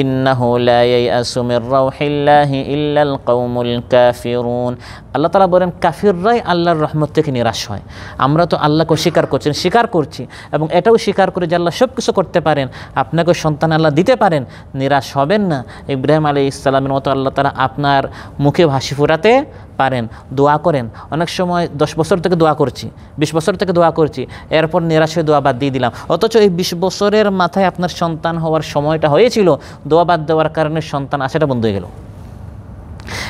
ইন্নাহু লা ইয়াসু মির রাউহিল্লাহি ইল্লাল কওমুল কাফিরুন, আল্লাহ তাআলা বলেন কাফিররাই আল্লাহর রহমত থেকে নিরাশ হয়। আমরা তো আল্লাহকে স্বীকার করছি, স্বীকার করছি, এবং এটাও স্বীকার করে যে আল্লাহ সব কিছু করতে পারেন, আপনাকে সন্তান আল্লাহ দিতে পারেন, নিরাশ হবেন না। ইব্রাহিম আলাইহিস সালামের মতো আল্লাহ তাআলা আপনার মুখে হাসি ফোটাতে পারেন। দোয়া করেন, অনেক সময় 10 বছর থেকে দোয়া করছি, 20 বছর থেকে দোয়া করছি, এরপর নিরাশ হয়ে দোয়া বাদ দিয়ে দিলাম, অথচ এই 20 বছরের মাথায় আপনার সন্তান হওয়ার সময়টা হয়েছিল, দোয়া বাদ দেওয়ার কারণে সন্তান আসাটা বন্ধ হয়ে গেল।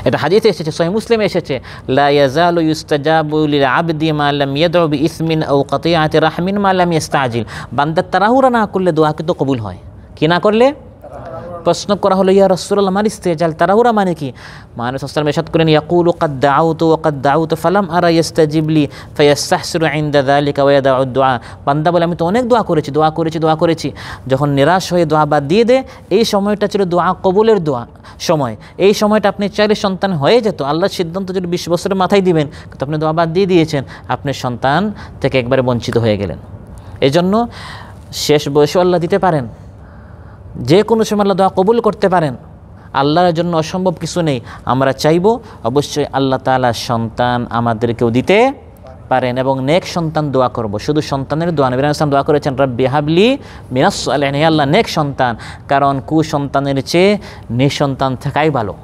এটা হাদিসে এসেছে, সহিহ মুসলিমে এসেছে, লা ইয়াজালু ইউস্তাজাবু লিল আবদি মা লাম ইয়াদউ বিইসমিন আও কাতিআতি রাহমিন মা লাম ইস্তাজিল, বান্দা তাড়াহুড়া না করলে দোয়া কিন্তু কবুল হয়। কি না করলে? প্রশ্ন করা হলো, ইয়া রাসূলুল্লাহ মান ইস্তেজাল, তাড়াহুড়া মানে কি? মানুষ সাল্লাল্লাহু আলাইহি ওয়াসাল্লাম ইরশাদ করেন, ইয়াকুলু ক্বাদ দাউতু ফালাম আরা ইস্তাজিব লি ফায়াস্তাহসিরু ইনদা যালিকা ওয়া ইয়াদাউ দুআ, বান্দা বলে আমি তো অনেক দোয়া করেছি, যখন নিরাশ হয়ে দোয়া বাদ দিয়ে দেয়, এই সময়টা ছিল দোয়া কবুলের সময়। এই সময়টা আপনি চাইলে সন্তান হয়ে যেত, আল্লাহর সিদ্ধান্ত যদি 20 বছরের মাথায় দিবেন, কিন্তু আপনি দোয়া বাদ দিয়ে দিয়েছেন, আপনি সন্তান থেকে একবারে বঞ্চিত হয়ে গেলেন। এজন্য শেষ বয়সে আল্লাহ দিতে পারেন, যে কোনো সময় আল্লাহ দোয়া কবুল করতে পারেন, আল্লাহর জন্য অসম্ভব কিছু নেই। আমরা চাইব অবশ্যই আল্লাহ তাআলা সন্তান আমাদেরকেও দিতে পারেন এবং নেক সন্তান দোয়া করব। শুধু সন্তানের দোয়া নবী ইব্রাহিম দোয়া করেছেন রব্বি হাবলি মিনাস সালিহিন, হে আল্লাহ নেক সন্তান, কারণ কুসন্তানের চেয়ে নিঃসন্তান থাকাই ভালো।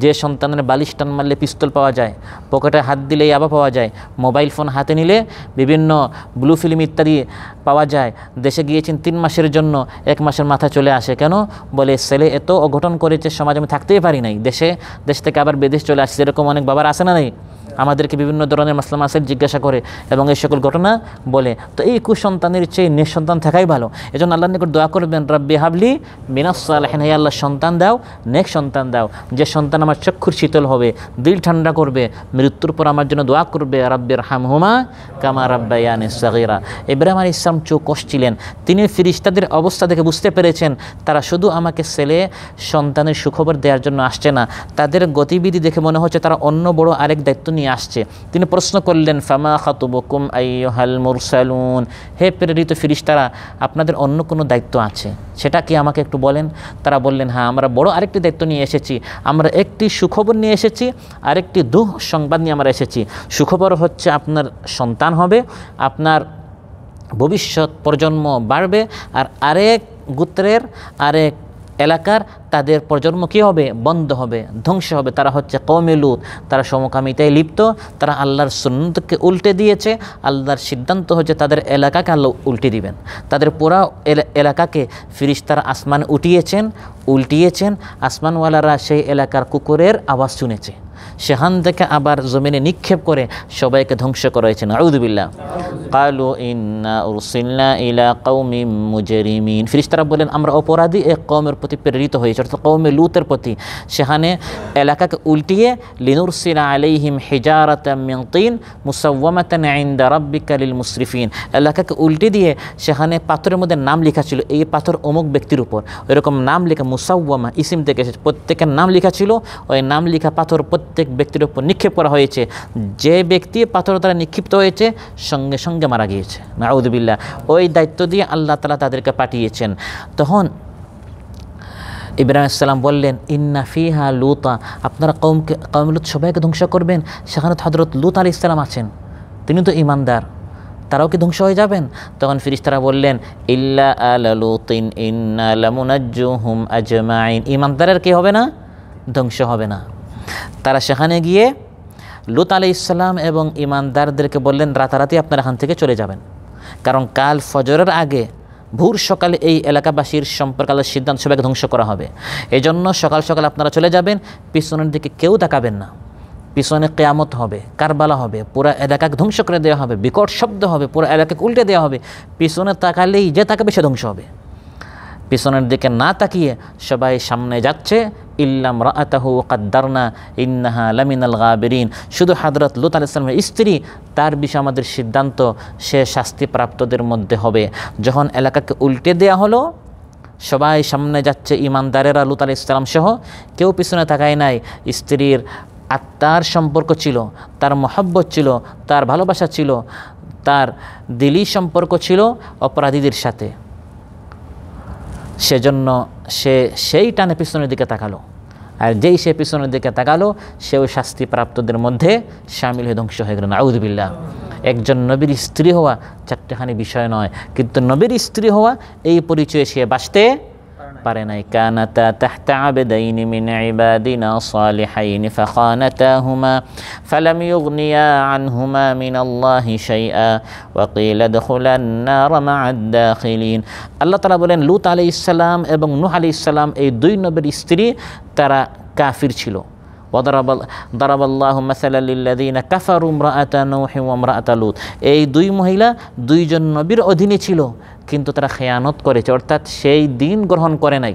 যে সন্তানের বালিশ টান মারলে পিস্তল পাওয়া যায়, পকেটে হাত দিলেই আবার পাওয়া যায়, মোবাইল ফোন হাতে নিলে বিভিন্ন ব্লু ফিল্ম ইত্যাদি পাওয়া যায়, দেশে গিয়েছেন 3 মাসের জন্য 1 মাসের মাথা চলে আসে, কেন বলে ছেলে এত অঘটন করেছে সমাজ আমি থাকতেই পারি নাই, দেশ থেকে আবার বিদেশ চলে আসছে। এরকম অনেক বাবার আসে না নেই, আমাদেরকে বিভিন্ন ধরনের মাসলা মাসাইল জিজ্ঞাসা করে এবং এই সকল ঘটনা বলে। তো এই কুসন্তানের চেয়ে নিঃসন্তান থাকাই ভালো। এজন্য আল্লাহর নিকট দোয়া করবেন রব্বি হাবলি মিনাস সালিহিন, হে আল্লাহ সন্তান দাও, নেক সন্তান দাও, যে সন্তান আমার চক্ষুর শীতল হবে, দিল ঠান্ডা করবে, মৃত্যুর পর আমার জন্য দোয়া করবে রাব্বির হামহুমা কামা রাব্বায়ানি সগীরা। ইব্রাহিম আলাইহিস সালাম চোখ কষছিলেন, তিনি ফেরেশতাদের অবস্থা দেখে বুঝতে পেরেছেন তারা শুধু আমাকে ছেলে সন্তানের সুখবর দেওয়ার জন্য আসছে না, তাদের গতিবিধি দেখে মনে হচ্ছে তারা অন্য বড় আরেক দায়িত্ব নিয়ে আসছে। তিনি প্রশ্ন করলেন ফামা খাতুবুকুম আইয়ুহাল মুরসালুন, হে প্রেরিত ফেরেশতারা আপনাদের অন্য কোনো দায়িত্ব আছে, সেটা কি আমাকে একটু বলেন। তারা বললেন হ্যাঁ, আমরা বড় আরেকটি দায়িত্ব নিয়ে এসেছি, আমরা একটি সুখবর নিয়ে এসেছি, আরেকটি দুঃসংবাদ নিয়ে আমরা এসেছি। সুখবর হচ্ছে আপনার সন্তান হবে, আপনার ভবিষ্যৎ প্রজন্ম বাড়বে, আর আরেক গোত্রের আরেক এলাকার তাদের প্রজন্ম কী হবে, বন্ধ হবে, ধ্বংস হবে। তারা হচ্ছে কওমে লূত, তারা সমকামিতায় লিপ্ত, তারা আল্লাহর সুন্নতকে উল্টে দিয়েছে। আল্লাহর সিদ্ধান্ত হচ্ছে তাদের এলাকাকে আল্লাহ উল্টে দিবেন, তাদের পুরা এলাকাকে ফেরেশতারা আসমানে উল্টিয়েছেন। আসমানওয়ালারা সেই এলাকার কুকুরের আওয়াজ শুনেছে, সেখান থেকে আবার জমিনে নিক্ষেপ করে সবাইকে ধ্বংস করেছেন। আউযুবিল্লাহ। ক্বালু ইন্না উরসিলনা ইলা কওমিম মুজরিমিন, ফেরেশতারা বলেন আমরা অপরাধী এক কওমের প্রতি প্রেরিত হয়েছি, অর্থাৎ কওমে লূতের প্রতি। সেখানে এলাকাকে উল্টিয়ে লিনুরসিলা আলাইহিম হিজারাতাম মিন তিন মুসাওয়ামাতান ইনদা রাব্বিকা লিল মুসরিফিন, এলাকাকে উল্টে দিয়ে সেখানে পাথরের মধ্যে নাম লেখা ছিল, এই পাথর অমুক ব্যক্তির উপর, এরকম নাম লেখা মুসাওয়ামা ইসিম থেকে এসেছে, প্রত্যেকের নাম লেখা ছিল। ওই নাম লেখা পাথর প্রত্যেক ব্যক্তির উপর নিক্ষেপ করা হয়েছে। যে ব্যক্তি পাথর দ্বারা নিক্ষিপ্ত হয়েছে সঙ্গে সঙ্গে মারা গিয়েছে। নাউযুবিল্লাহ। ওই দায়িত্ব দিয়ে আল্লাহ তাআলা তাদেরকে পাঠিয়েছেন। তখন ইব্রাহিম আলাইহিস সালাম বললেন ইন্না ফিহা লূতা, আপনারা কওম লূত সবাইকে ধ্বংস করবেন, সেখানে তো হযরত লূত আলাইহিস সালাম আছেন, তিনি তো ঈমানদার, তারাও কি ধ্বংস হয়ে যাবেন? তখন ফেরেশতারা বললেন ইল্লা আলা লূতিন ইন্না লামুনাজ্জুহুম আজমাইন, ঈমানদারের কি হবে না, ধ্বংস হবে না। তারা সেখানে গিয়ে লূত আলাইহিস সালাম এবং ঈমানদারদেরকে বললেন রাতারাতি আপনারা এখান থেকে চলে যাবেন, কারণ কাল ফজরের আগে ভোর সকালে এই এলাকাবাসীর সম্পর্কে সিদ্ধান্ত সবাইকে ধ্বংস করা হবে। এই জন্য সকাল সকাল আপনারা চলে যাবেন, পিছনের দিকে কেউ তাকাবেন না, পিছনে কিয়ামত হবে, কারবালা হবে, পুরো এলাকাকে ধ্বংস করে দেওয়া হবে, বিকট শব্দ হবে, পুরো এলাকাকে উল্টে দেওয়া হবে। পিছনে তাকালেই যে তাকাবে সে ধ্বংস হবে। পিছনের দিকে না তাকিয়ে সবাই সামনে যাচ্ছে। ইল্লা ইমরাআতাহু কাদ্দারনা ইন্নাহা লামিনাল গাবিরিন, শুধু হযরত লূত আলাইহিস সালামের স্ত্রী, তার বিষয়ে আমাদের সিদ্ধান্ত সে শাস্তিপ্রাপ্তদের মধ্যে হবে। যখন এলাকাকে উল্টে দেওয়া হলো, সবাই সামনে যাচ্ছে, ঈমানদারেরা লূত আলাইহিস সালাম সহ, কেউ পিছনে তাকায় নাই। স্ত্রীর আত্মার সম্পর্ক ছিল, তার মহব্বত ছিল, তার ভালোবাসা ছিল, তার দিলি সম্পর্ক ছিল অপরাধীদের সাথে, সেজন্য সে সেই টানে পিছনের দিকে তাকালো। আর যেই সে পিছনের দিকে তাকালো, সেও শাস্তিপ্রাপ্তদের মধ্যে শামিল হয়ে ধ্বংস হয়ে গেল। নাউযুবিল্লাহ। একজন নবীর স্ত্রী হওয়া চারটেখানি বিষয় নয়, কিন্তু নবীর স্ত্রী হওয়া এই পরিচয়ে সে বাঁচতে পারে নাই। কানাতা তাহতা আবদাইনি মিন ইবাদিনা সালিহাইনি ফাখানাতাহুমা ফালাম ইউগনিয়া আনহুমা মিনাল্লাহি শাইআ ওয়া কিলা দুখুলান নার মা'আদ দাখিলিন। আল্লাহ তাআলা বলেন লূত আলাইহিস সালাম এবং নূহ আলাইহিস সালাম এই দুই নবীর স্ত্রী তারা কাফির ছিল। দারাবাল্লাহু মাসালাল লিল্লাযিনা কাফারু ইমরাআতা নূহ ওয়া ইমরাআতা লূত, এই দুই মহিলা দুইজন নবীর অধীনে ছিল, কিন্তু তারা খেয়ানত করেছে, অর্থাৎ সেই দিন গ্রহণ করে নাই।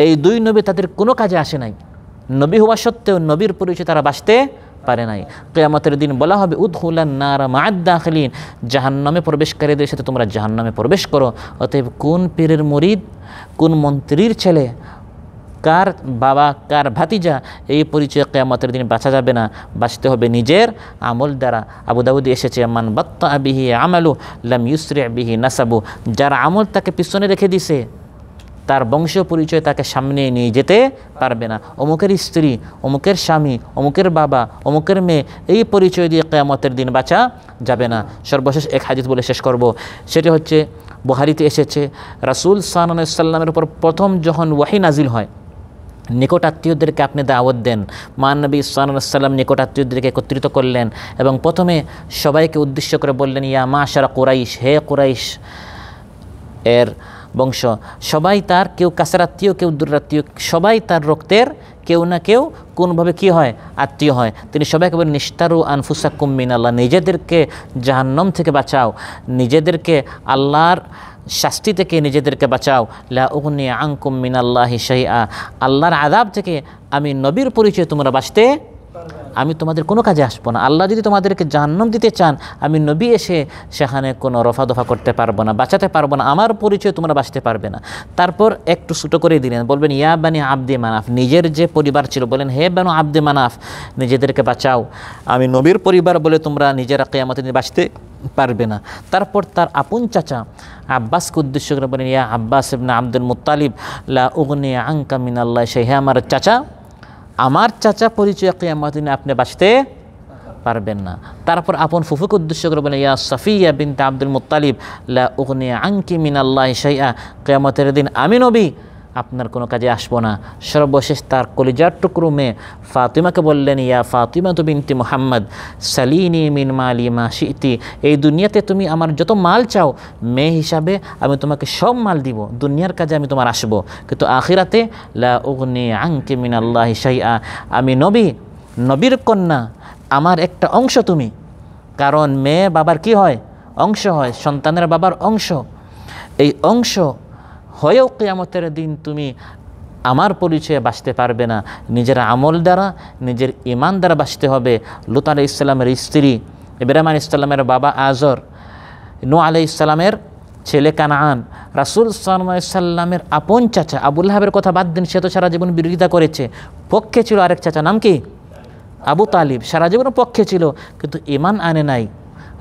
এই দুই নবী তাদের কোনো কাজে আসে নাই, নবী হওয়া সত্ত্বেও নবীর পরিচয় তারা বাঁচতে পারে নাই। কিয়ামতের দিন বলা হবে উদখুলান নার মা'আদ দাখিলিন, জাহান্নামে প্রবেশকারীদের সাথে তোমরা জাহান্নামে প্রবেশ করো। অতএব কোন পীরের মুরিদ, কোন মন্ত্রীর ছেলে, কার বাবা, কার ভাতিজা, এই পরিচয় কিয়ামতের দিন বাঁচা যাবে না, বাঁচতে হবে নিজের আমল দ্বারা। আবু দাউদে এসেছে মান বাত্তা বিহি আমালু লাম ইউসরি বিহি নাসাবু, যার আমল তাকে পিছনে রেখে দিছে তার বংশীয় পরিচয় তাকে সামনে নিয়ে যেতে পারবে না। অমুকের স্ত্রী, অমুকের স্বামী, অমুকের বাবা, অমুকের মেয়ে, এই পরিচয় দিয়ে কিয়ামতের দিন বাঁচা যাবে না। সর্বশেষ এক হাদিস বলে শেষ করব, সেটি হচ্ছে বুখারীতে এসেছে, রাসূল সাল্লাল্লাহু আলাইহি ওয়াসাল্লামের উপর প্রথম যখন ওয়াহী নাজিল হয়, নিকট আত্মীয়দেরকে আপনি দাওয়াত দেন। নবী সাল্লাল্লাহু আলাইহি ওয়াসাল্লাম নিকট আত্মীয়দেরকে একত্রিত করলেন এবং প্রথমে সবাইকে উদ্দেশ্য করে বললেন, ইয়া মাশারা কুরাইশ, হে কুরাইশ এর বংশ, সবাই তার, কেউ কাছের আত্মীয়, কেউ দূরের আত্মীয়, সবাই তার রক্তের কেউ না কেউ কোনভাবে কি হয়, আত্মীয় হয়। তিনি সবাইকে বলেন, নিস্তারু আনফুসাকুম মিনাল্লাহ, নিজেদেরকে জাহান্নাম থেকে বাঁচাও, নিজেদেরকে আল্লাহর শাস্তি থেকে নিজেদেরকে বাঁচাও। লা উগনি আনকুম মিনাল্লাহি শাইআ, আল্লাহর আযাব থেকে আমি নবীর পরিচয় তোমরা বাঁচতে, আমি তোমাদের কোনো কাজে আসবো না। আল্লাহ যদি তোমাদেরকে জাহান্নাম দিতে চান, আমি নবী এসে সেখানে কোনো রফাদফা করতে পারবো না, বাঁচাতে পারবো না, আমার পরিচয় তোমরা বাঁচতে পারবে না। তারপর একটু ছোটো করে দিলেন, বলবেন ইয়া বানি আব্দে মানাফ, নিজের যে পরিবার ছিল বলেন, হে বানু আব্দে মানাফ, নিজেদেরকে বাঁচাও, আমি নবীর পরিবার বলে তোমরা নিজেরা কিয়ামতের দিন বাঁচতে পারবে না। তারপর তার আপন চাচা আব্বাসকে উদ্দেশ্য করে বলেন, ইয়া আব্বাস ইবনে আব্দুল মুত্তালিব, লা উগনি আনকা মিনাল্লাহি শাইআ, হে আমার চাচা, আমার চাচা পরিচয় কিয়ামতের দিনে আপনি বাঁচতে পারবেন না। তারপর আপন ফুফুকে উদ্দেশ্য করে বলেন, ইয়া সাফিয়া বিনতে আব্দুল মুত্তালিব, লা উগনি আনকি মিনাল্লাহি শাইআ, কিয়ামতের দিন আমি নবী আপনার কোনো কাজে আসবো না। সর্বশেষ তার কলিজার টুকরো মেয়ে ফাতিমাকে বললেন, ইয়া ফাতিমা তু বিনতি মুহাম্মদ, সালিনি মিন মালি মা শিতি, এই দুনিয়াতে তুমি আমার যত মাল চাও, মেয়ে হিসাবে আমি তোমাকে সব মাল দিব, দুনিয়ার কাজে আমি তোমার আসবো, কিন্তু আখিরাতে লা উগনি আনকি মিনাল্লাহি শাইআ, আমি নবী, নবীর কন্যা, আমার একটা অংশ তুমি। কারণ মেয়ে বাবার কি হয়, অংশ হয়, সন্তানের বাবার অংশ। এই অংশ হয়েও কিয়ামতের দিন তুমি আমার পরিচয়ে বাঁচতে পারবে না। নিজের আমল দ্বারা, নিজের ঈমান দ্বারা বাঁচতে হবে। লূত আলাইহিস সালামের স্ত্রী, ইব্রাহিম আলাইহিস সালামের বাবা আজর, নূহ আলাইহিস সালামের ছেলে কানান, রাসূল সাল্লাল্লাহু আলাইহি সাল্লামের আপন চাচা আবু লাহাবের কথা বাদ দিন, সে তো সারা জীবন বিরোধিতা করেছে, পক্ষে ছিল আরেক চাচা, নাম কি, আবু তালিব, সারা জীবন পক্ষে ছিল, কিন্তু ঈমান আনে নাই।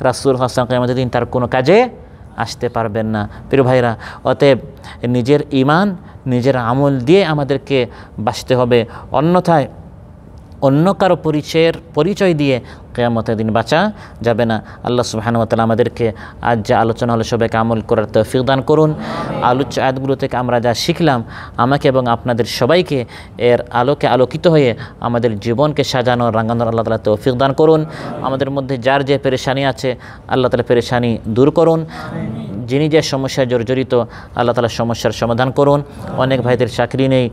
রাসূল হাসান কিয়ামতের দিন তার কোনো কাজে আসতে পারবেন না। প্রিয় ভাইরা, অতএব নিজের ঈমান, নিজের আমল দিয়ে আমাদেরকে বাঁচতে হবে, অন্যথায় অন্য কারো পরিচয় দিয়ে কিয়ামতের দিন বাঁচা যাবে না। আল্লাহ সুবহানাহু ওয়া তাআলা আমাদেরকে আজ যা আলোচনা হলো সবাইকে আমল করার তৌফিক দান করুন। আলোচ্য আয়াতগুলো থেকে আমরা যা শিখলাম, আমাকে এবং আপনাদের সবাইকে এর আলোকে আলোকিত হয়ে আমাদের জীবনকে সাজানো, রাঙানোর আল্লাহ তাআলা তৌফিক দান করুন। আমাদের মধ্যে যার যে পেরেশানি আছে, আল্লাহ তাআলা পেরেশানি দূর করুন। যিনি যে সমস্যায় জর্জরিত, আল্লাহ তাআলা সমস্যার সমাধান করুন। অনেক ভাইদের চাকরি নেই,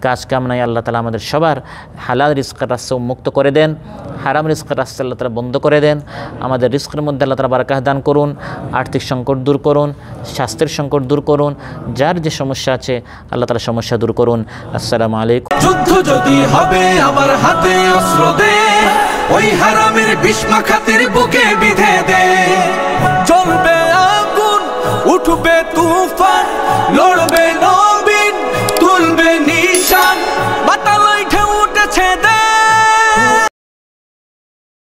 কাজ কাম নাই, আল্লাহ তাআলা আমাদের সবার হালাল রিজকের রাস্তা উন্মুক্ত করে দেন, হারাম রিজকের রাস্তা আল্লাহ তাআলা বন্ধ করে দেন। আমাদের রিজকের মধ্যে আল্লাহ তাআলা বারাকাত দান করুন, আর্থিক সংকট দূর করুন, স্বাস্থ্যের সংকট দূর করুন। যার যে সমস্যা আছে আল্লাহ তাআলা সমস্যা দূর করুন। আসসালামু আলাইকুম। যুদ্ধ যদি হবে আমার হাতে অস্ত্র দে, ওই হারামের বিষ মাখাতের বুকে